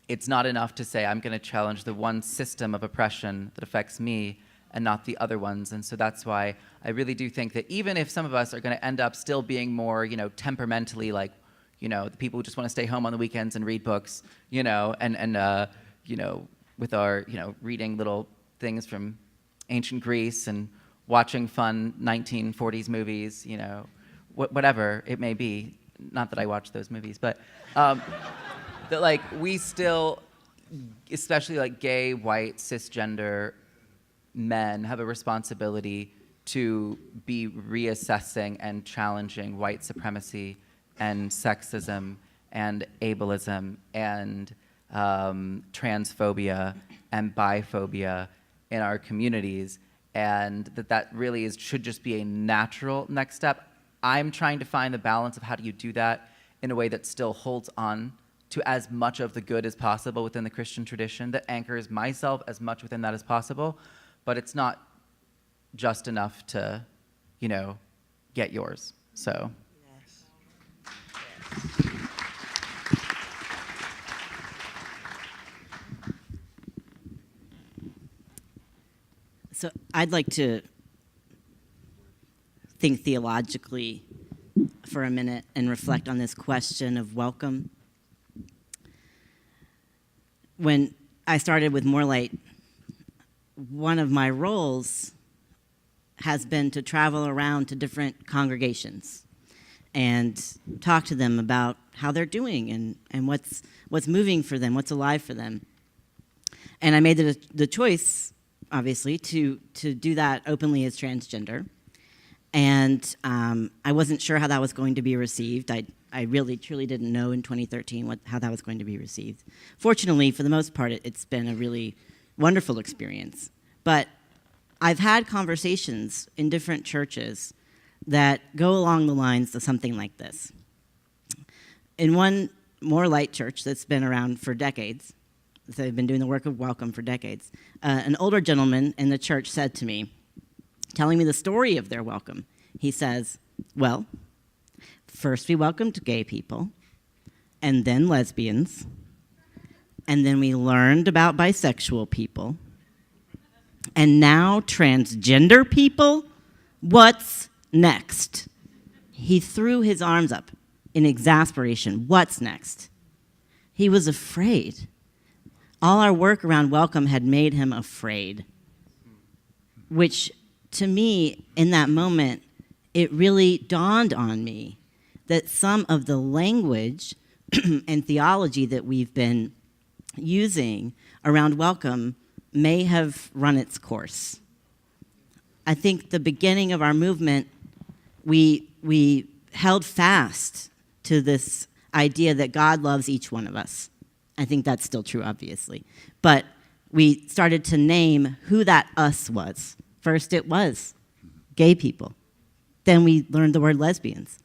S4: it's not enough to say I'm going to challenge the one system of oppression that affects me and not the other ones. And so that's why I really do think that even if some of us are going to end up still being more, temperamentally like, the people who just want to stay home on the weekends and read books, and with our, reading little things from ancient Greece and watching fun 1940s movies, whatever it may be. Not that I watch those movies, but that we still, especially gay, white, cisgender men, have a responsibility to be reassessing and challenging white supremacy and sexism and ableism and transphobia and biphobia in our communities, and that really should just be a natural next step. I'm trying to find the balance of how do you do that in a way that still holds on to as much of the good as possible within the Christian tradition, that anchors myself as much within that as possible, but it's not just enough to, get yours. So.
S5: Yes.
S3: So I'd like to think theologically for a minute and reflect on this question of welcome. When I started with More Light, one of my roles has been to travel around to different congregations and talk to them about how they're doing and what's moving for them, what's alive for them. And I made the choice, obviously, to do that openly as transgender. And I wasn't sure how that was going to be received. I really, truly didn't know in 2013 how that was going to be received. Fortunately, for the most part, it's been a really wonderful experience. But I've had conversations in different churches that go along the lines of something like this. In one More Light church that's been around for decades, so they've been doing the work of welcome for decades, an older gentleman in the church said to me, telling me the story of their welcome, he says, well, first we welcomed gay people, and then lesbians, and then we learned about bisexual people, and now transgender people? What's next? He threw his arms up in exasperation. What's next? He was afraid. All our work around welcome had made him afraid, which to me, in that moment, it really dawned on me that some of the language and theology that we've been using around welcome may have run its course. I think the beginning of our movement, we held fast to this idea that God loves each one of us. I think that's still true, obviously. But we started to name who that us was. First it was gay people. Then we learned the word lesbians.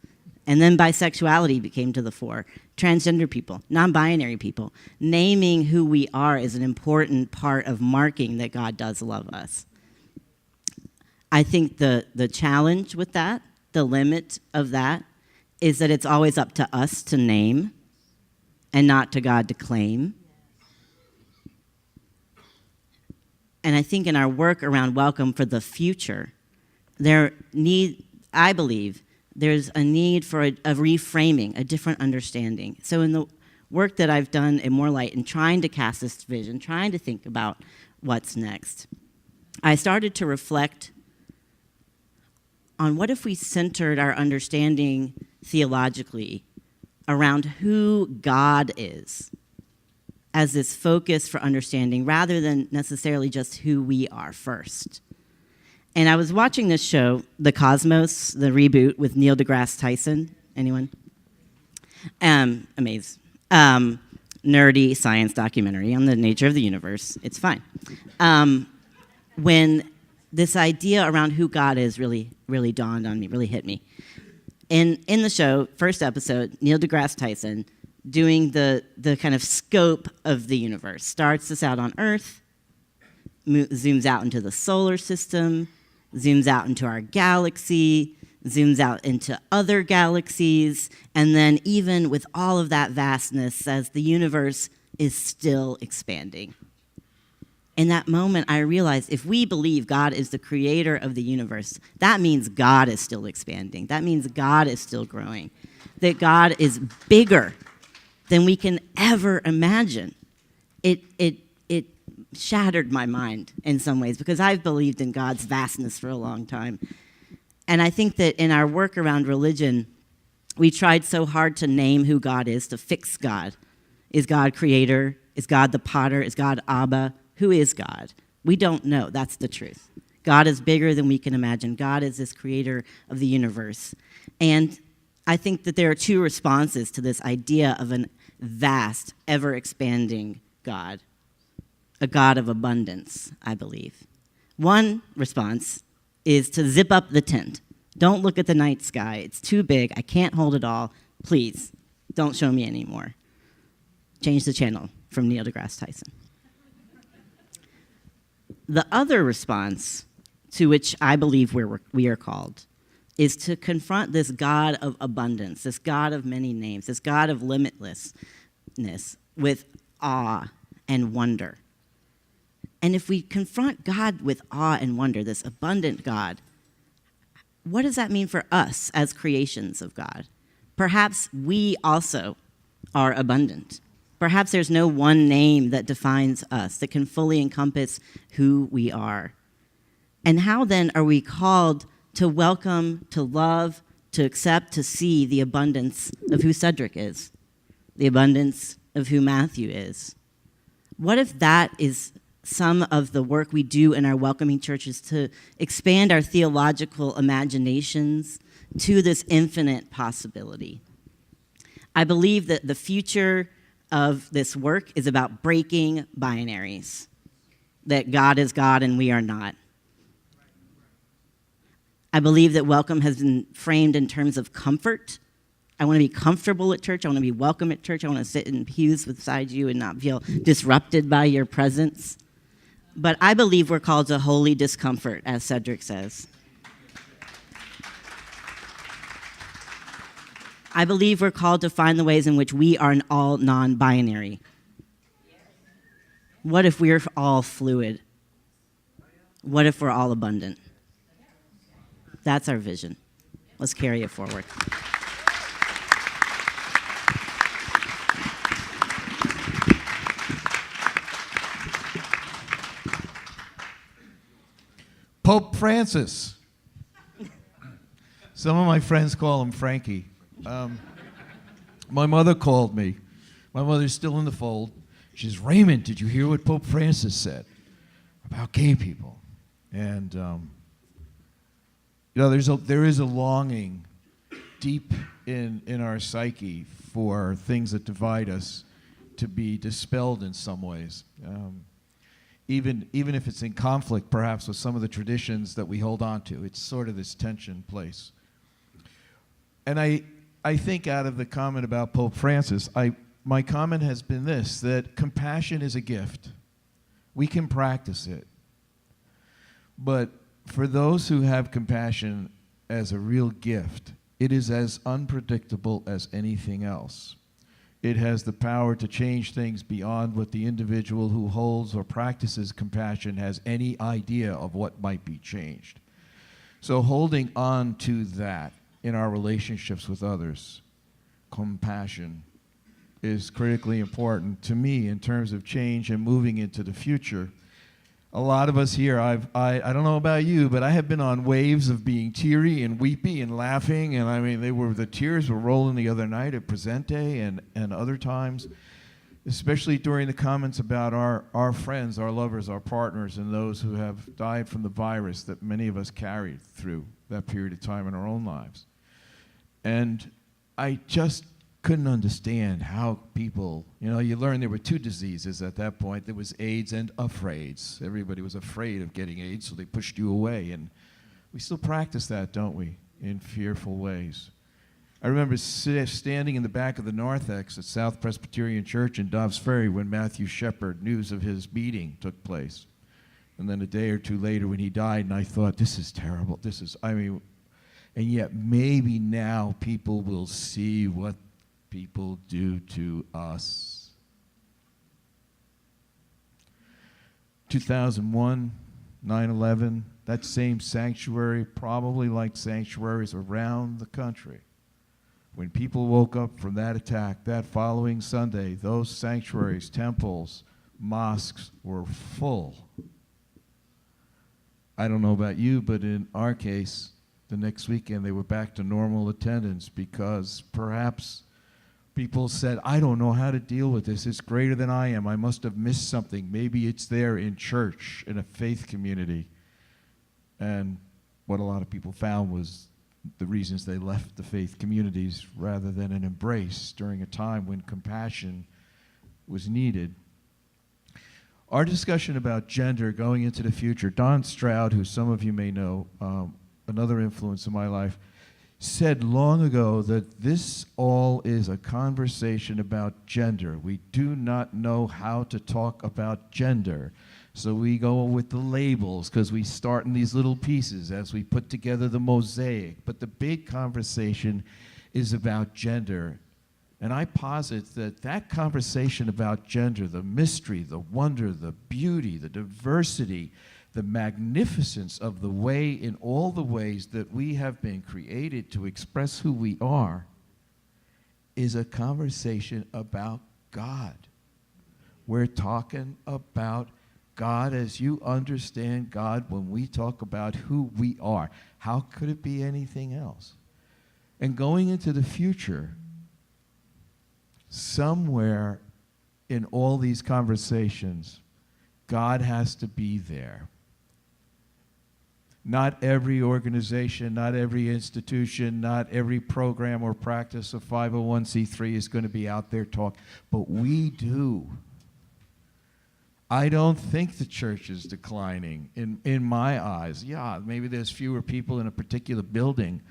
S3: And then bisexuality became to the fore. Transgender people, non-binary people. Naming who we are is an important part of marking that God does love us. I think the challenge with that, the limit of that, is that it's always up to us to name and not to God to claim. And I think in our work around welcome for the future, I believe there's a need for a reframing, a different understanding. So in the work that I've done in More Light and trying to cast this vision, trying to think about what's next, I started to reflect on what if we centered our understanding theologically around who God is as this focus for understanding rather than necessarily just who we are first. And I was watching this show, The Cosmos, the reboot with Neil deGrasse Tyson. Anyone? Amazing. Nerdy science documentary on the nature of the universe. It's fine. When this idea around who God is really dawned on me, really hit me. In the show, first episode, Neil deGrasse Tyson doing the kind of scope of the universe. Starts us out on Earth, zooms out into the solar system, zooms out into our galaxy, zooms out into other galaxies, and then even with all of that vastness, says the universe is still expanding. In that moment, I realized if we believe God is the creator of the universe, that means God is still expanding. That means God is still growing. That God is bigger than we can ever imagine. It shattered my mind in some ways because I've believed in God's vastness for a long time. And I think that in our work around religion, we tried so hard to name who God is, to fix God. Is God creator? Is God the potter? Is God Abba? Who is God? We don't know. That's the truth. God is bigger than we can imagine. God is this creator of the universe. And I think that there are two responses to this idea of a vast, ever-expanding God, a God of abundance, I believe. One response is to zip up the tent. Don't look at the night sky. It's too big. I can't hold it all. Please, don't show me anymore. Change the channel from Neil deGrasse Tyson. The other response, to which I believe we are called, is to confront this God of abundance, this God of many names, this God of limitlessness with awe and wonder. And if we confront God with awe and wonder, this abundant God, what does that mean for us as creations of God? Perhaps we also are abundant. Perhaps there's no one name that defines us, that can fully encompass who we are. And how then are we called to welcome, to love, to accept, to see the abundance of who Cedric is, the abundance of who Matthew is? What if that is some of the work we do in our welcoming churches to expand our theological imaginations to this infinite possibility? I believe that the future of this work is about breaking binaries, that God is God and we are not. I believe that welcome has been framed in terms of comfort. I want to be comfortable at church. I want to be welcome at church. I want to sit in pews beside you and not feel disrupted by your presence. But I believe we're called to holy discomfort, as Cedric says. I believe we're called to find the ways in which we are all non-binary. What if we're all fluid? What if we're all abundant? That's our vision. Let's carry it forward.
S6: Pope Francis. Some of my friends call him Frankie. My mother called me. My mother's still in the fold. She says, Raymond, did you hear what Pope Francis said about gay people? And, there is a longing deep in our psyche for things that divide us to be dispelled in some ways. Even if it's in conflict, perhaps, with some of the traditions that we hold on to. It's sort of this tension place. And I think out of the comment about Pope Francis, my comment has been this, that compassion is a gift. We can practice it. But for those who have compassion as a real gift, it is as unpredictable as anything else. It has the power to change things beyond what the individual who holds or practices compassion has any idea of what might be changed. So holding on to that in our relationships with others, compassion, is critically important to me in terms of change and moving into the future. A lot of us here, I don't know about you, but I have been on waves of being teary and weepy and laughing, and I mean, the tears were rolling the other night at Presente and other times, especially during the comments about our friends, our lovers, our partners, and those who have died from the virus that many of us carried through that period of time in our own lives. And I just couldn't understand how people, you learn there were two diseases at that point. There was AIDS and afraids. Everybody was afraid of getting AIDS, so they pushed you away. And we still practice that, don't we, in fearful ways. I remember standing in the back of the narthex at South Presbyterian Church in Dobbs Ferry when Matthew Shepard, news of his beating took place. And then a day or two later when he died, and I thought, this is terrible. And yet maybe now people will see what people do to us. 2001, 9/11, that same sanctuary, probably like sanctuaries around the country. When people woke up from that attack, that following Sunday, those sanctuaries, temples, mosques were full. I don't know about you, but in our case, the next weekend they were back to normal attendance because perhaps people said, I don't know how to deal with this. It's greater than I am. I must have missed something. Maybe it's there in church, in a faith community. And what a lot of people found was the reasons they left the faith communities rather than an embrace during a time when compassion was needed. Our discussion about gender going into the future, Don Stroud, who some of you may know, another influence in my life, said long ago that this all is a conversation about gender. We do not know how to talk about gender. So we go with the labels because we start in these little pieces as we put together the mosaic. But the big conversation is about gender. And I posit that that conversation about gender, the mystery, the wonder, the beauty, the diversity, the magnificence of the way, in all the ways that we have been created to express who we are, is a conversation about God. We're talking about God as you understand God when we talk about who we are. How could it be anything else? And going into the future, somewhere in all these conversations, God has to be there. Not every organization, not every institution, not every program or practice of 501c3 is going to be out there talking, but we do. I don't think the church is declining in my eyes. Yeah, maybe there's fewer people in a particular building,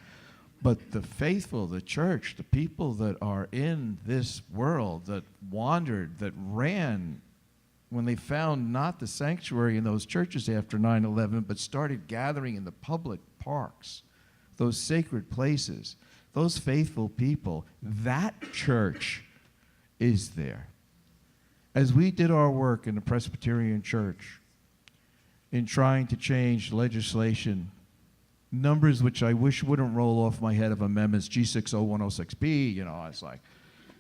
S6: but the faithful, the church, the people that are in this world, that wandered, that ran, when they found not the sanctuary in those churches after 9/11, but started gathering in the public parks, those sacred places, those faithful people, that church is there. As we did our work in the Presbyterian Church in trying to change legislation, numbers which I wish wouldn't roll off my head of amendments, G60106B, it's like,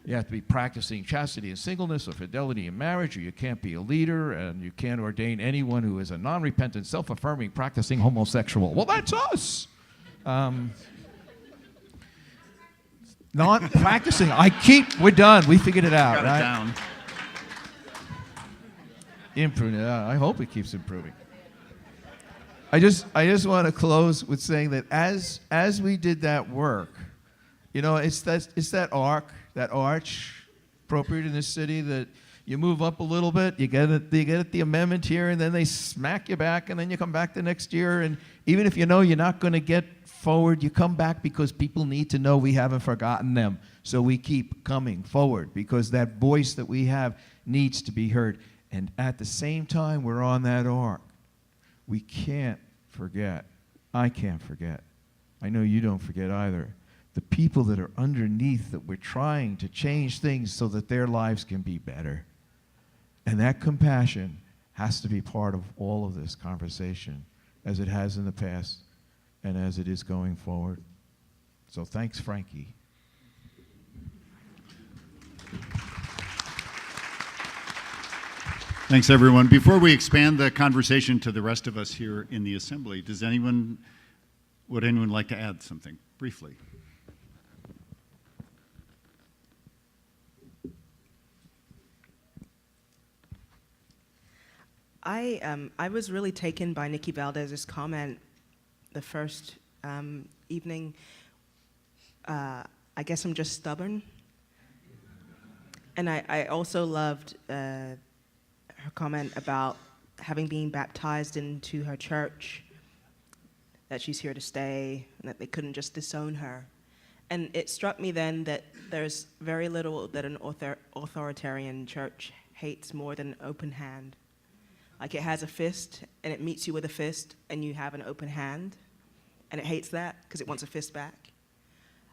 S6: you have to be practicing chastity and singleness or fidelity in marriage, or you can't be a leader, and you can't ordain anyone who is a non-repentant, self-affirming, practicing homosexual. Well, that's us. Not practicing. We're done. We figured it out.
S1: Got it down.
S6: Improving. I hope it keeps improving. I just want to close with saying that as we did that work, it's that arch appropriate in this city that you move up a little bit, you get at the amendment here, and then they smack you back, and then you come back the next year, and even if you know you're not going to get forward, you come back because people need to know we haven't forgotten them. So we keep coming forward because that voice that we have needs to be heard. And at the same time we're on that arc, we can't forget. I can't forget. I know you don't forget either. The people that are underneath that we're trying to change things so that their lives can be better. And that compassion has to be part of all of this conversation, as it has in the past and as it is going forward. So thanks, Frankie.
S1: Thanks, everyone. Before we expand the conversation to the rest of us here in the assembly, would anyone like to add something briefly?
S5: I was really taken by Nikki Valdez's comment the first evening. I guess I'm just stubborn. And I also loved her comment about having been baptized into her church, that she's here to stay, and that they couldn't just disown her. And it struck me then that there's very little that an authoritarian church hates more than an open hand. Like, it has a fist, and it meets you with a fist, and you have an open hand, and it hates that because it wants a fist back.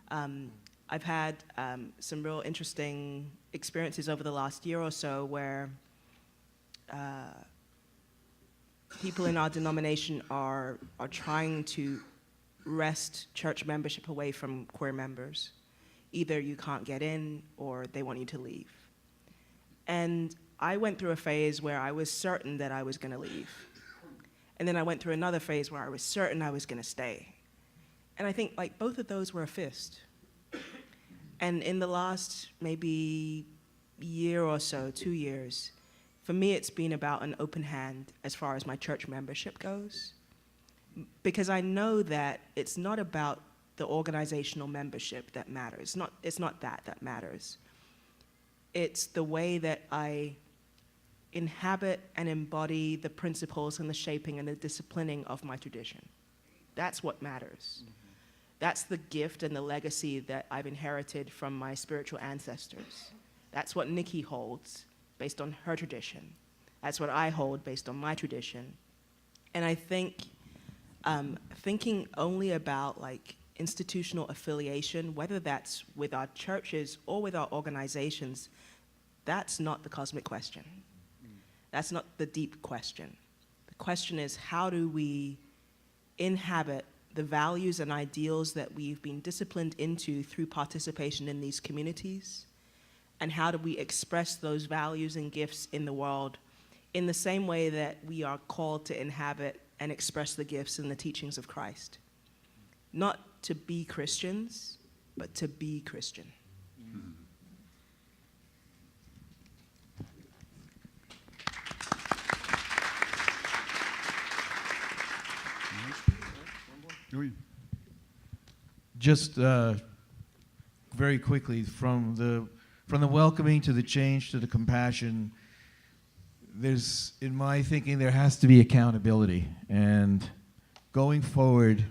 S5: I've had some real interesting experiences over the last year or so where people in our denomination are trying to wrest church membership away from queer members. Either you can't get in or they want you to leave. And I went through a phase where I was certain that I was going to leave. And then I went through another phase where I was certain I was going to stay. And I think like both of those were a fist. And in the last maybe year or so, 2 years, for me it's been about an open hand as far as my church membership goes. Because I know that it's not about the organizational membership that matters. It's not that matters. It's the way that I inhabit and embody the principles and the shaping and the disciplining of my tradition. That's what matters. Mm-hmm. That's the gift and the legacy that I've inherited from my spiritual ancestors. That's what Nikki holds based on her tradition. That's what I hold based on my tradition. And I think thinking only about like institutional affiliation, whether that's with our churches or with our organizations, that's not the cosmic question. That's not the deep question. The question is, how do we inhabit the values and ideals that we've been disciplined into through participation in these communities? And how do we express those values and gifts in the world in the same way that we are called to inhabit and express the gifts and the teachings of Christ? Not to be Christians, but to be Christian.
S6: Just very quickly, from the welcoming to the change to the compassion, there's, in my thinking, there has to be accountability. And going forward,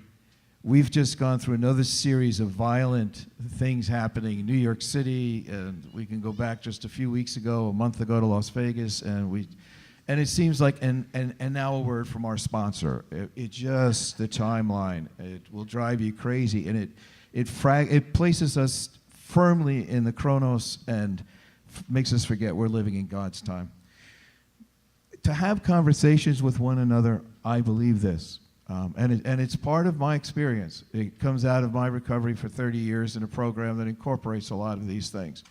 S6: we've just gone through another series of violent things happening in New York City, and we can go back just a month ago to Las Vegas, and it seems like, and now a word from our sponsor. It just, the timeline, it will drive you crazy, and It places us firmly in the chronos and makes us forget we're living in God's time. To have conversations with one another, I believe this. And it's part of my experience. It comes out of my recovery for 30 years in a program that incorporates a lot of these things.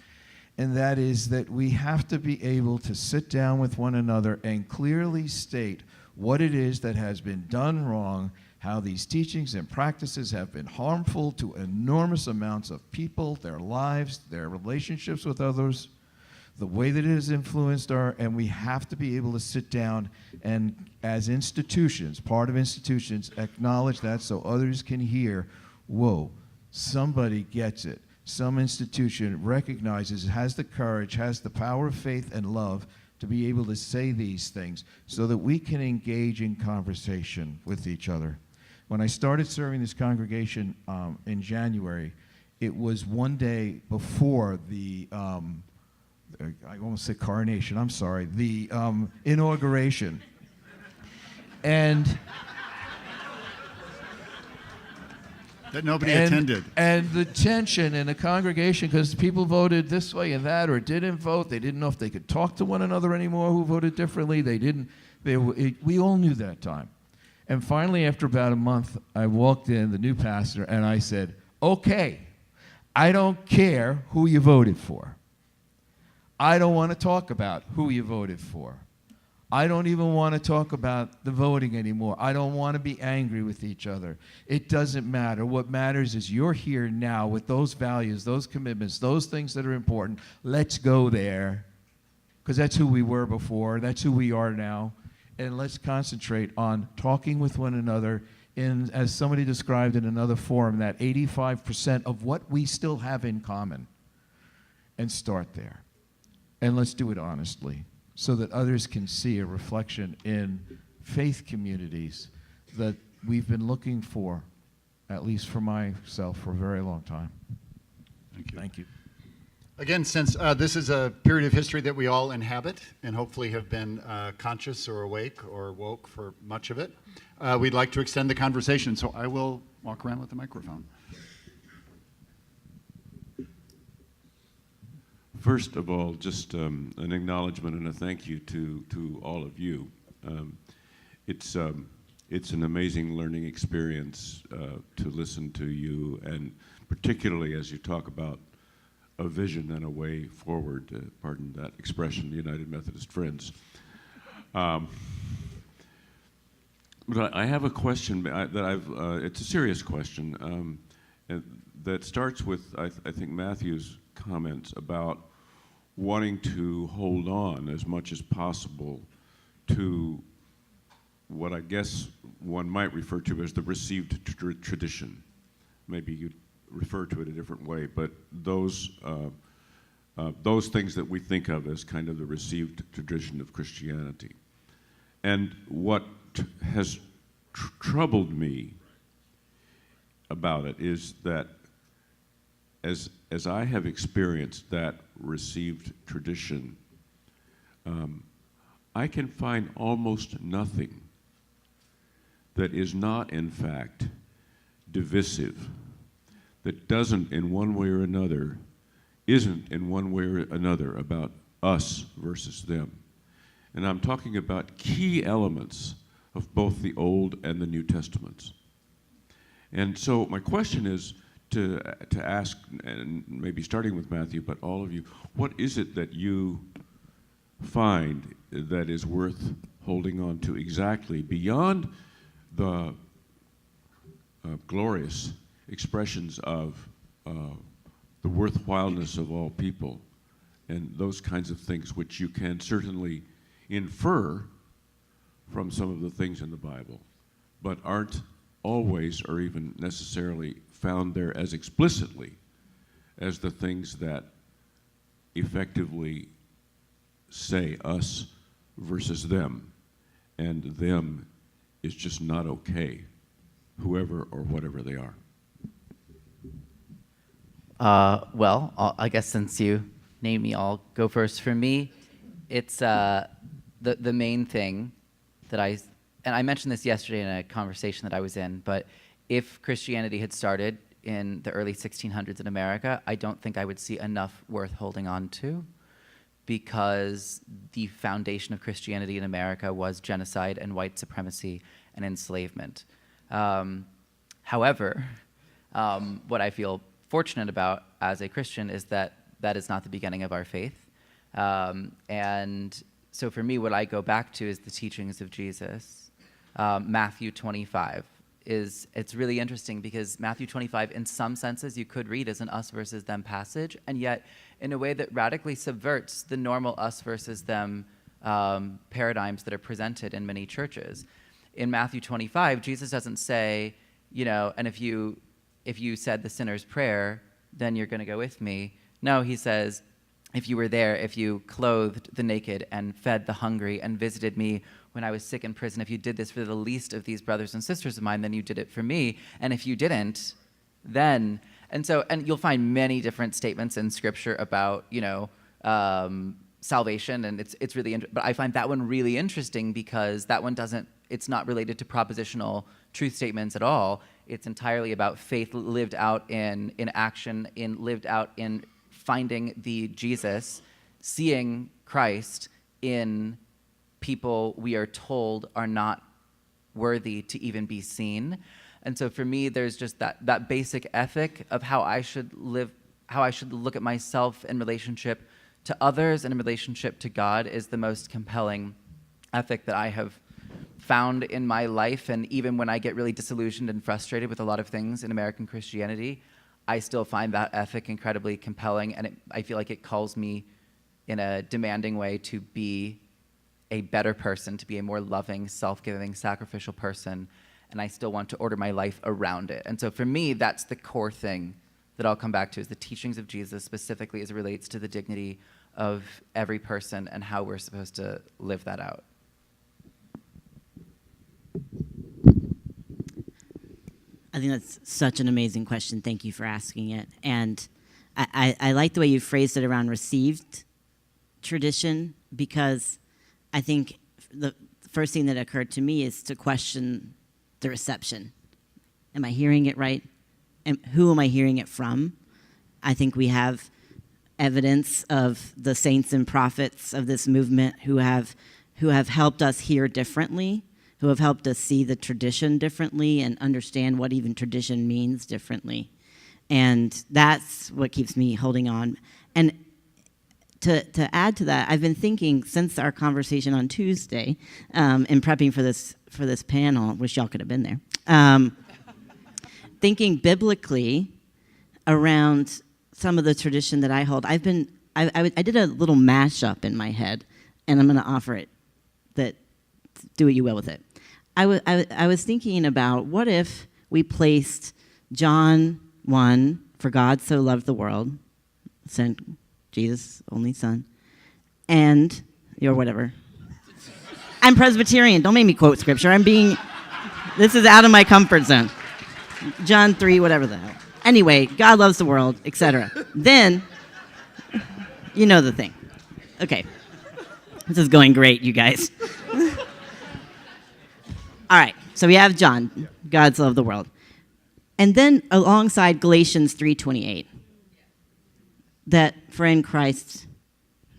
S6: And that is that we have to be able to sit down with one another and clearly state what it is that has been done wrong, how these teachings and practices have been harmful to enormous amounts of people, their lives, their relationships with others, the way that it has influenced and we have to be able to sit down and, as institutions, part of institutions, acknowledge that so others can hear, whoa, somebody gets it. Some institution recognizes, has the courage, has the power of faith and love to be able to say these things so that we can engage in conversation with each other. When I started serving this congregation in January, it was one day before the I almost said coronation, I'm sorry, the inauguration. And
S1: that nobody attended.
S6: And the tension in the congregation, because people voted this way and that, or didn't vote. They didn't know if they could talk to one another anymore who voted differently. We all knew that time. And finally, after about a month, I walked in, the new pastor, and I said, okay, I don't care who you voted for. I don't want to talk about who you voted for. I don't even want to talk about the voting anymore. I don't want to be angry with each other. It doesn't matter. What matters is you're here now with those values, those commitments, those things that are important. Let's go there, because that's who we were before. That's who we are now. And let's concentrate on talking with one another in, as somebody described in another forum, that 85% of what we still have in common, and start there. And let's do it honestly, so that others can see a reflection in faith communities that we've been looking for, at least for myself, for a very long time.
S1: Thank you.
S6: Thank you.
S1: Again, since this is a period of history that we all inhabit and hopefully have been conscious or awake or woke for much of it, we'd like to extend the conversation. So I will walk around with the microphone.
S7: First of all, just an acknowledgement and a thank you to all of you. It's an amazing learning experience to listen to you, and particularly as you talk about a vision and a way forward, pardon that expression, the United Methodist Friends. But I have a question it's a serious question that starts with, I think, Matthew's comments about wanting to hold on as much as possible to what I guess one might refer to as the received tradition. Maybe you'd refer to it a different way, but those things that we think of as kind of the received tradition of Christianity. And what has troubled me about it is that as I have experienced that received tradition, I can find almost nothing that is not, in fact, divisive, that doesn't in one way or another, isn't in one way or another about us versus them. And I'm talking about key elements of both the Old and the New Testaments. And so my question is to ask, and maybe starting with Matthew, but all of you, what is it that you find that is worth holding on to exactly beyond the glorious expressions of the worthwhileness of all people and those kinds of things which you can certainly infer from some of the things in the Bible, but aren't always or even necessarily found there as explicitly as the things that effectively say us versus them, and them is just not okay, whoever or whatever they are.
S4: Well, I guess since you named me, I'll go first. For me, it's the main thing that and I mentioned this yesterday in a conversation that I was in, but if Christianity had started in the early 1600s in America, I don't think I would see enough worth holding on to, because the foundation of Christianity in America was genocide and white supremacy and enslavement. However, what I feel fortunate about as a Christian is that that is not the beginning of our faith. And so for me, what I go back to is the teachings of Jesus. Matthew 25 it's really interesting, because Matthew 25, in some senses, you could read as an us versus them passage, and yet in a way that radically subverts the normal us versus them paradigms that are presented in many churches. In Matthew 25, Jesus doesn't say, and if you said the sinner's prayer, then you're going to go with me. No, he says, if you were there, if you clothed the naked and fed the hungry and visited me when I was sick in prison, if you did this for the least of these brothers and sisters of mine, then you did it for me. And if you didn't, then... And you'll find many different statements in Scripture about, salvation, and it's really... But I find that one really interesting, because that one it's not related to propositional truth statements at all. It's entirely about faith lived out in action, lived out in finding the Jesus, seeing Christ in people we are told are not worthy to even be seen. And so for me, there's just that basic ethic of how I should live, how I should look at myself in relationship to others and in relationship to God is the most compelling ethic that I have found in my life. And even when I get really disillusioned and frustrated with a lot of things in American Christianity, I still find that ethic incredibly compelling, and I feel like it calls me in a demanding way to be a better person, to be a more loving, self-giving, sacrificial person, and I still want to order my life around it. And so for me, that's the core thing that I'll come back to, is the teachings of Jesus, specifically as it relates to the dignity of every person and how we're supposed to live that out.
S3: I think that's such an amazing question. Thank you for asking it. And I like the way you phrased it around received tradition, because I think the first thing that occurred to me is to question the reception. Am I hearing it right? And who am I hearing it from? I think we have evidence of the saints and prophets of this movement who have helped us hear differently, who have helped us see the tradition differently and understand what even tradition means differently. And that's what keeps me holding on. And to add to that, I've been thinking since our conversation on Tuesday, in prepping for this panel, wish y'all could have been there, thinking biblically around some of the tradition that I hold. I did a little mashup in my head, and I'm going to offer it. That do what you will with it. I was thinking about, what if we placed John 1, for God so loved the world, sent Jesus' only son, and, or whatever. I'm Presbyterian. Don't make me quote scripture. This is out of my comfort zone. John 3, whatever the hell. Anyway, God loves the world, etc. Then, you know the thing. Okay. This is going great, you guys. All right, so we have John, God's love the world. And then alongside Galatians 3:28, that for in Christ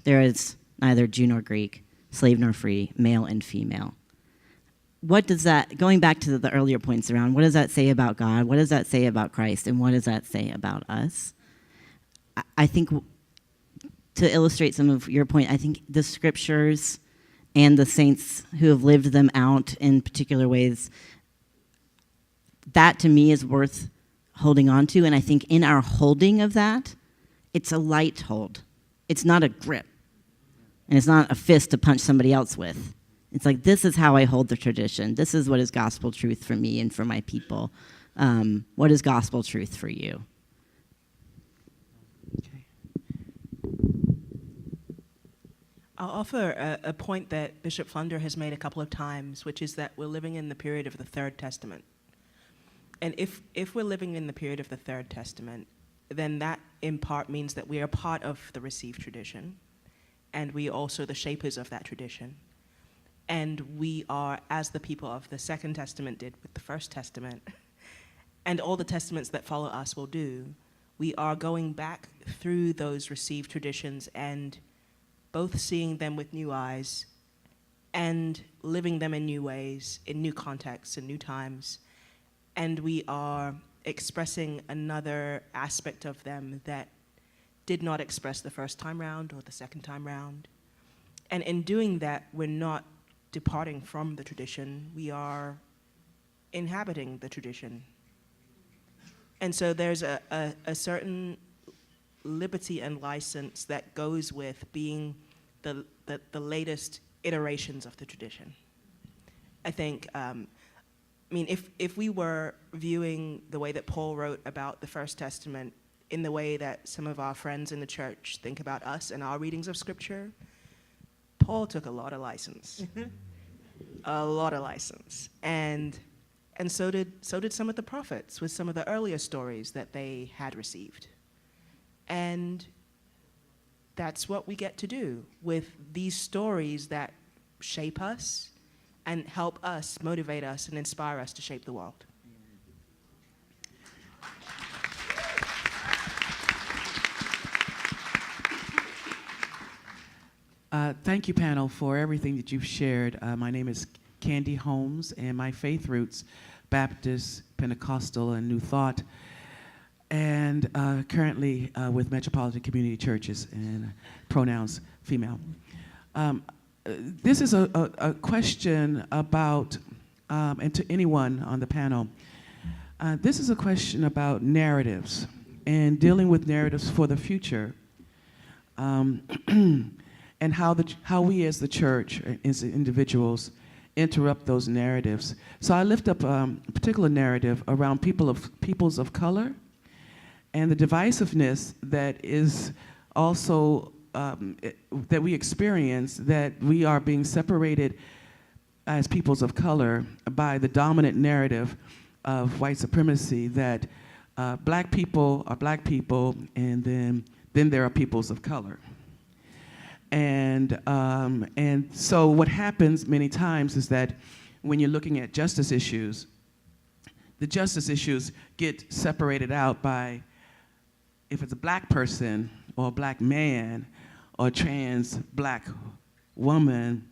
S3: there is neither Jew nor Greek, slave nor free, male and female. What does that, going back to the earlier points around, what does that say about God? What does that say about Christ? And what does that say about us? I think, to illustrate some of your point, I think the scriptures and the saints who have lived them out in particular ways, that to me is worth holding on to. And I think in our holding of that, it's a light hold. It's not a grip. And it's not a fist to punch somebody else with. It's like, this is how I hold the tradition. This is what is gospel truth for me and for my people. What is gospel truth for you?
S4: Okay.
S5: I'll offer a point that Bishop Flunder has made a couple of times, which is that we're living in the period of the Third Testament. And if we're living in the period of the Third Testament, then that in part means that we are part of the received tradition, and we are also the shapers of that tradition. And we are, as the people of the Second Testament did with the First Testament, and all the testaments that follow us will do, we are going back through those received traditions and both seeing them with new eyes and living them in new ways, in new contexts, in new times. And we are expressing another aspect of them that did not express the first time round or the second time round. And in doing that, we're not departing from the tradition, we are inhabiting the tradition. And so there's a certain liberty and license that goes with being the latest iterations of the tradition. I think, if we were viewing the way that Paul wrote about the First Testament in the way that some of our friends in the church think about us and our readings of Scripture, Paul took a lot of license. A lot of license. And so did some of the prophets with some of the earlier stories that they had received. And that's what we get to do with these stories that shape us and help us, motivate us, and inspire us to shape the world.
S8: Thank you, panel, for everything that you've shared. My name is Candy Holmes, and my faith roots, Baptist, Pentecostal, and New Thought, and currently with Metropolitan Community Churches and pronouns female. This is a question about, and to anyone on the panel, this is a question about narratives and dealing with narratives for the future. And how we as the church, as individuals, interrupt those narratives. So I lift up a particular narrative around peoples of color and the divisiveness that is also, that we experience, that we are being separated as peoples of color by the dominant narrative of white supremacy, that black people are black people, and then there are peoples of color. And so what happens many times is that when you're looking at justice issues, the justice issues get separated out by if it's a black person or a black man or a trans black woman,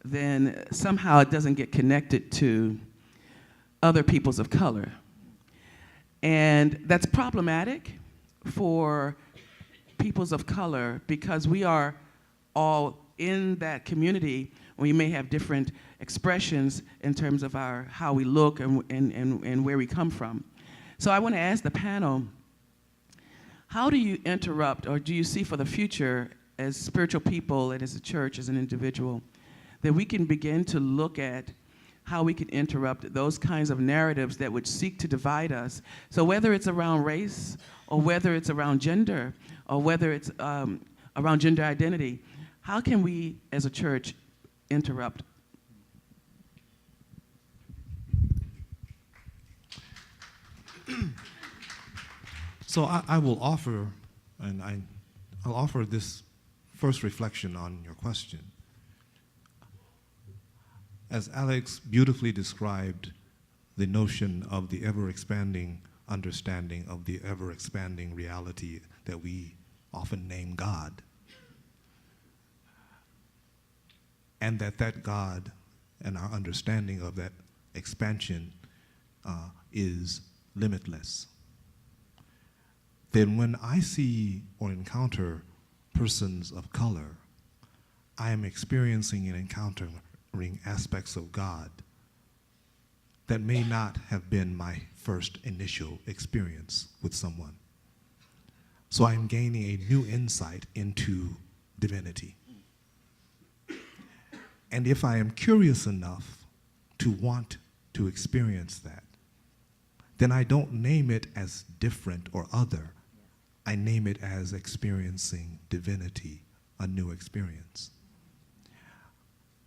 S8: then somehow it doesn't get connected to other peoples of color. And that's problematic for peoples of color because we are all in that community. We may have different expressions in terms of how we look and where we come from. So I want to ask the panel, how do you interrupt, or do you see for the future as spiritual people and as a church, as an individual, that we can begin to look at how we can interrupt those kinds of narratives that would seek to divide us? So whether it's around race, or whether it's around gender, or whether it's around gender identity, how can we as a church interrupt?
S2: So I will offer, and I'll offer this first reflection on your question. As Alex beautifully described the notion of the ever-expanding understanding of the ever-expanding reality that we often name God, and that God and our understanding of that expansion is limitless, then when I see or encounter persons of color, I am experiencing and encountering aspects of God that may not have been my first initial experience with someone. So I'm gaining a new insight into divinity. And if I am curious enough to want to experience that, then I don't name it as different or other. I name it as experiencing divinity, a new experience.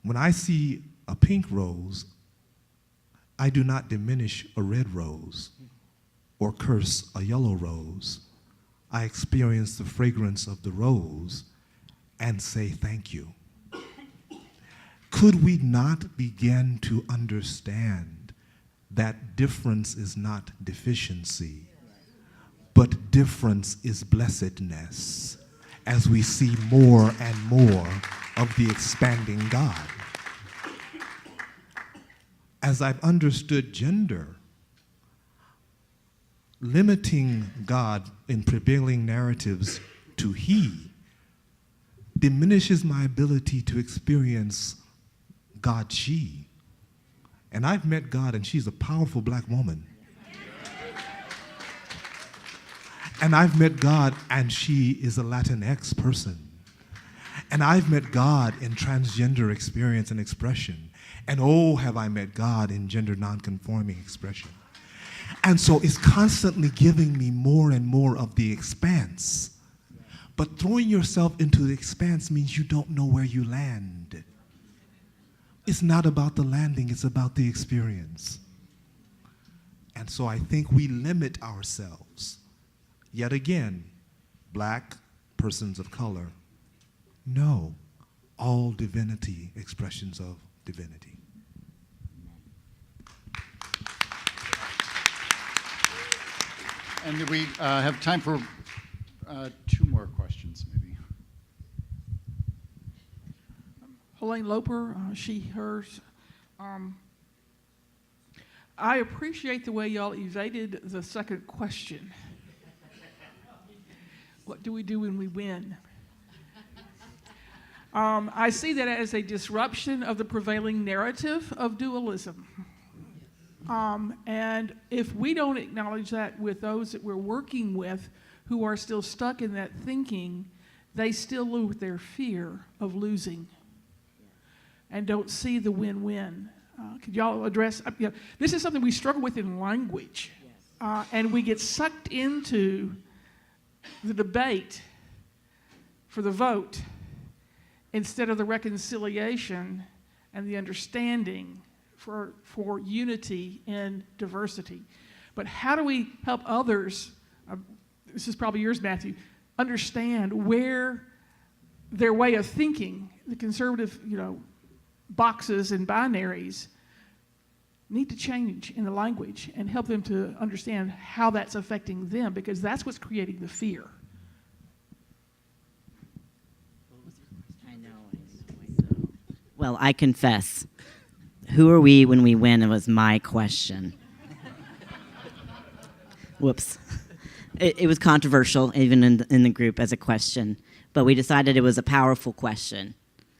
S2: When I see a pink rose, I do not diminish a red rose or curse a yellow rose. I experience the fragrance of the rose and say thank you. Could we not begin to understand that difference is not deficiency, but difference is blessedness, as we see more and more of the expanding God. As I've understood gender, limiting God in prevailing narratives to he diminishes my ability to experience God she. And I've met God, and she's a powerful black woman. And I've met God, and she is a Latinx person. And I've met God in transgender experience and expression. And oh, have I met God in gender nonconforming expression. And so it's constantly giving me more and more of the expanse. But throwing yourself into the expanse means you don't know where you land. It's not about the landing, it's about the experience. And so I think we limit ourselves. Yet again, black, persons of color, no, all divinity, expressions of divinity.
S1: And do we have time for two more questions, maybe?
S9: Helene Loper, she, hers. I appreciate the way y'all evaded the second question. What do we do when we win? I see that as a disruption of the prevailing narrative of dualism. And if we don't acknowledge that with those that we're working with who are still stuck in that thinking, they still live with their fear of losing and don't see the win-win. Could y'all address, this is something we struggle with in language, and we get sucked into the debate for the vote instead of the reconciliation and the understanding for unity in diversity. But how do we help others, this is probably yours, Matthew, understand where their way of thinking, the conservative, boxes and binaries, need to change in the language and help them to understand how that's affecting them, because that's what's creating the fear.
S3: Well, I confess, who are we when we win? It was my question. Whoops. It was controversial, even in the group, as a question. But we decided it was a powerful question,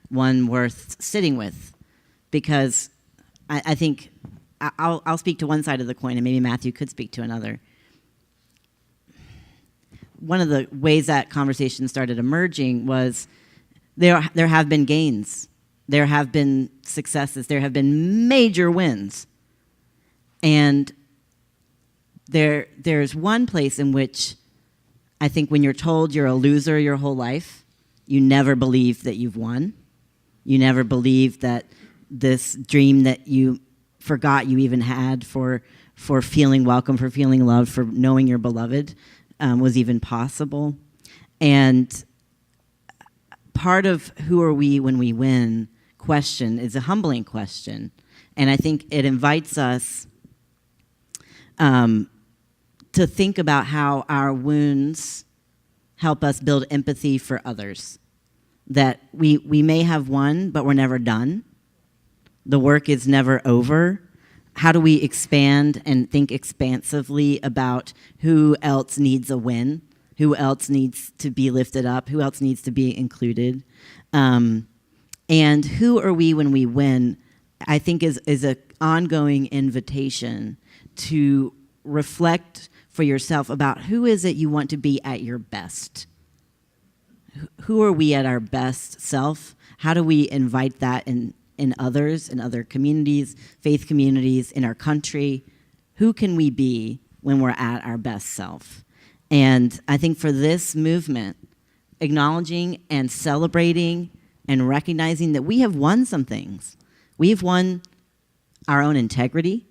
S3: one worth sitting with, because I think I'll speak to one side of the coin, and maybe Matthew could speak to another. One of the ways that conversation started emerging was there have been gains. There have been successes. There have been major wins. And there's one place in which I think when you're told you're a loser your whole life, you never believe that you've won. You never believe that this dream that you forgot you even had for feeling welcome, for feeling loved, for knowing you're beloved was even possible. And part of who are we when we win question is a humbling question. And I think it invites us to think about how our wounds help us build empathy for others. That we may have won, but we're never done. The work is never over. How do we expand and think expansively about who else needs a win? Who else needs to be lifted up? Who else needs to be included? And who are we when we win, I think is an ongoing invitation to reflect for yourself about who is it you want to be at your best. Who are we at our best self? How do we invite that in others, in other communities, faith communities, in our country? Who can we be when we're at our best self? And I think for this movement, acknowledging and celebrating and recognizing that we have won some things. We've won our own integrity,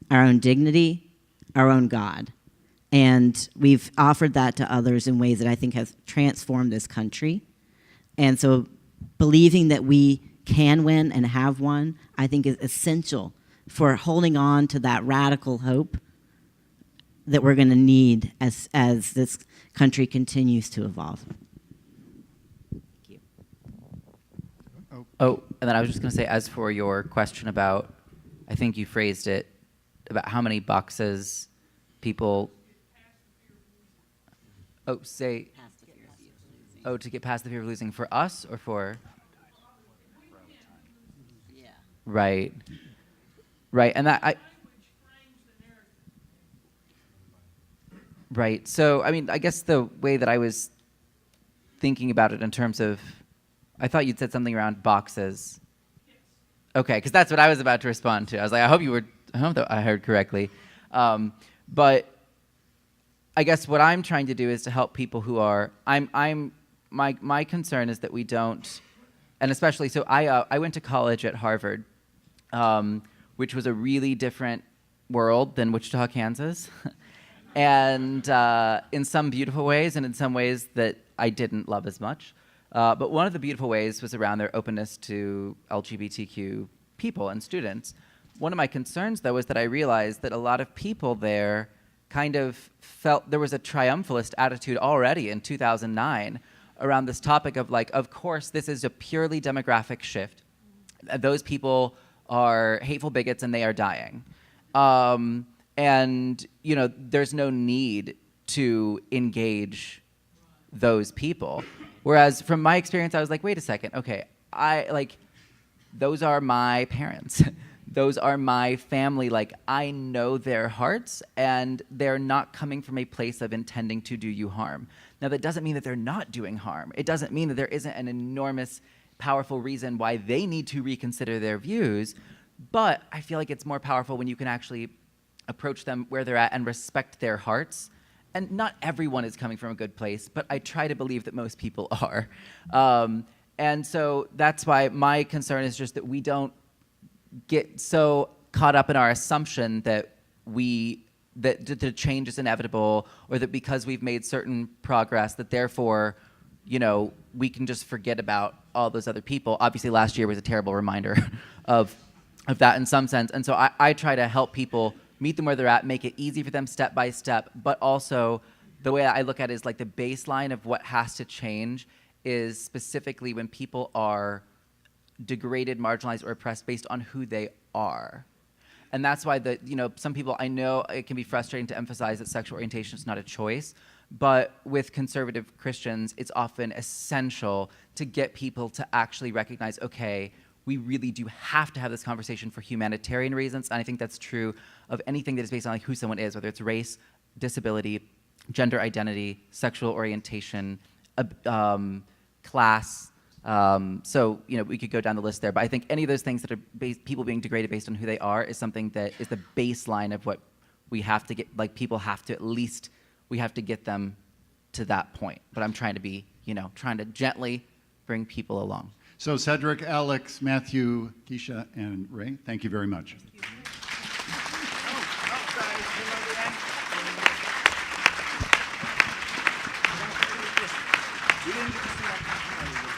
S3: our own dignity, our own God. And we've offered that to others in ways that I think has transformed this country. And so believing that we can win and have won, I think is essential for holding on to that radical hope that we're going to need as this country continues to evolve.
S4: Oh, and then I was just going to say, as for your question about, I think you phrased it, about how many boxes people. Oh, say. Oh, to get past the fear of losing for us or for.
S3: Yeah.
S4: Right. Right, and that Right. So, I mean, I guess the way that I was thinking about it in terms of, I thought you'd said something around boxes. Okay, because that's what I was about to respond to. I was like, I hope that I heard correctly. But I guess what I'm trying to do is to help people who are, my concern is that we don't, and especially, so I went to college at Harvard, which was a really different world than Wichita, Kansas. And in some beautiful ways, and in some ways that I didn't love as much. But one of the beautiful ways was around their openness to LGBTQ people and students. One of my concerns, though, was that I realized that a lot of people there kind of felt there was a triumphalist attitude already in 2009 around this topic of, like, of course, this is a purely demographic shift. Those people are hateful bigots and they are dying. And, you know, there's no need to engage those people. Whereas from my experience, I was like, wait a second, okay, those are my parents. Those are my family. Like, I know their hearts, and they're not coming from a place of intending to do you harm. Now, that doesn't mean that they're not doing harm. It doesn't mean that there isn't an enormous, powerful reason why they need to reconsider their views, but I feel like it's more powerful when you can actually approach them where they're at and respect their hearts. And not everyone is coming from a good place, but I try to believe that most people are. And so that's why my concern is just that we don't get so caught up in our assumption that the change is inevitable, or that because we've made certain progress, that therefore, you know, we can just forget about all those other people. Obviously, last year was a terrible reminder of that in some sense. And so I try to help people meet them where they're at, make it easy for them step by step, but also the way I look at it is like the baseline of what has to change is specifically when people are degraded, marginalized, or oppressed based on who they are. And that's why some people, I know it can be frustrating to emphasize that sexual orientation is not a choice, but with conservative Christians, it's often essential to get people to actually recognize, okay, we really do have to have this conversation for humanitarian reasons. And I think that's true of anything that is based on, like, who someone is, whether it's race, disability, gender identity, sexual orientation, class. So, you know, we could go down the list there. But I think any of those things that are people being degraded based on who they are is something that is the baseline of what we have to get. Like, people have to at least, we have to get them to that point. But I'm trying to be, trying to gently bring people along.
S1: So Cedric, Alex, Matthew, Keisha, and Ray, thank you very much.
S10: We didn't get to see that.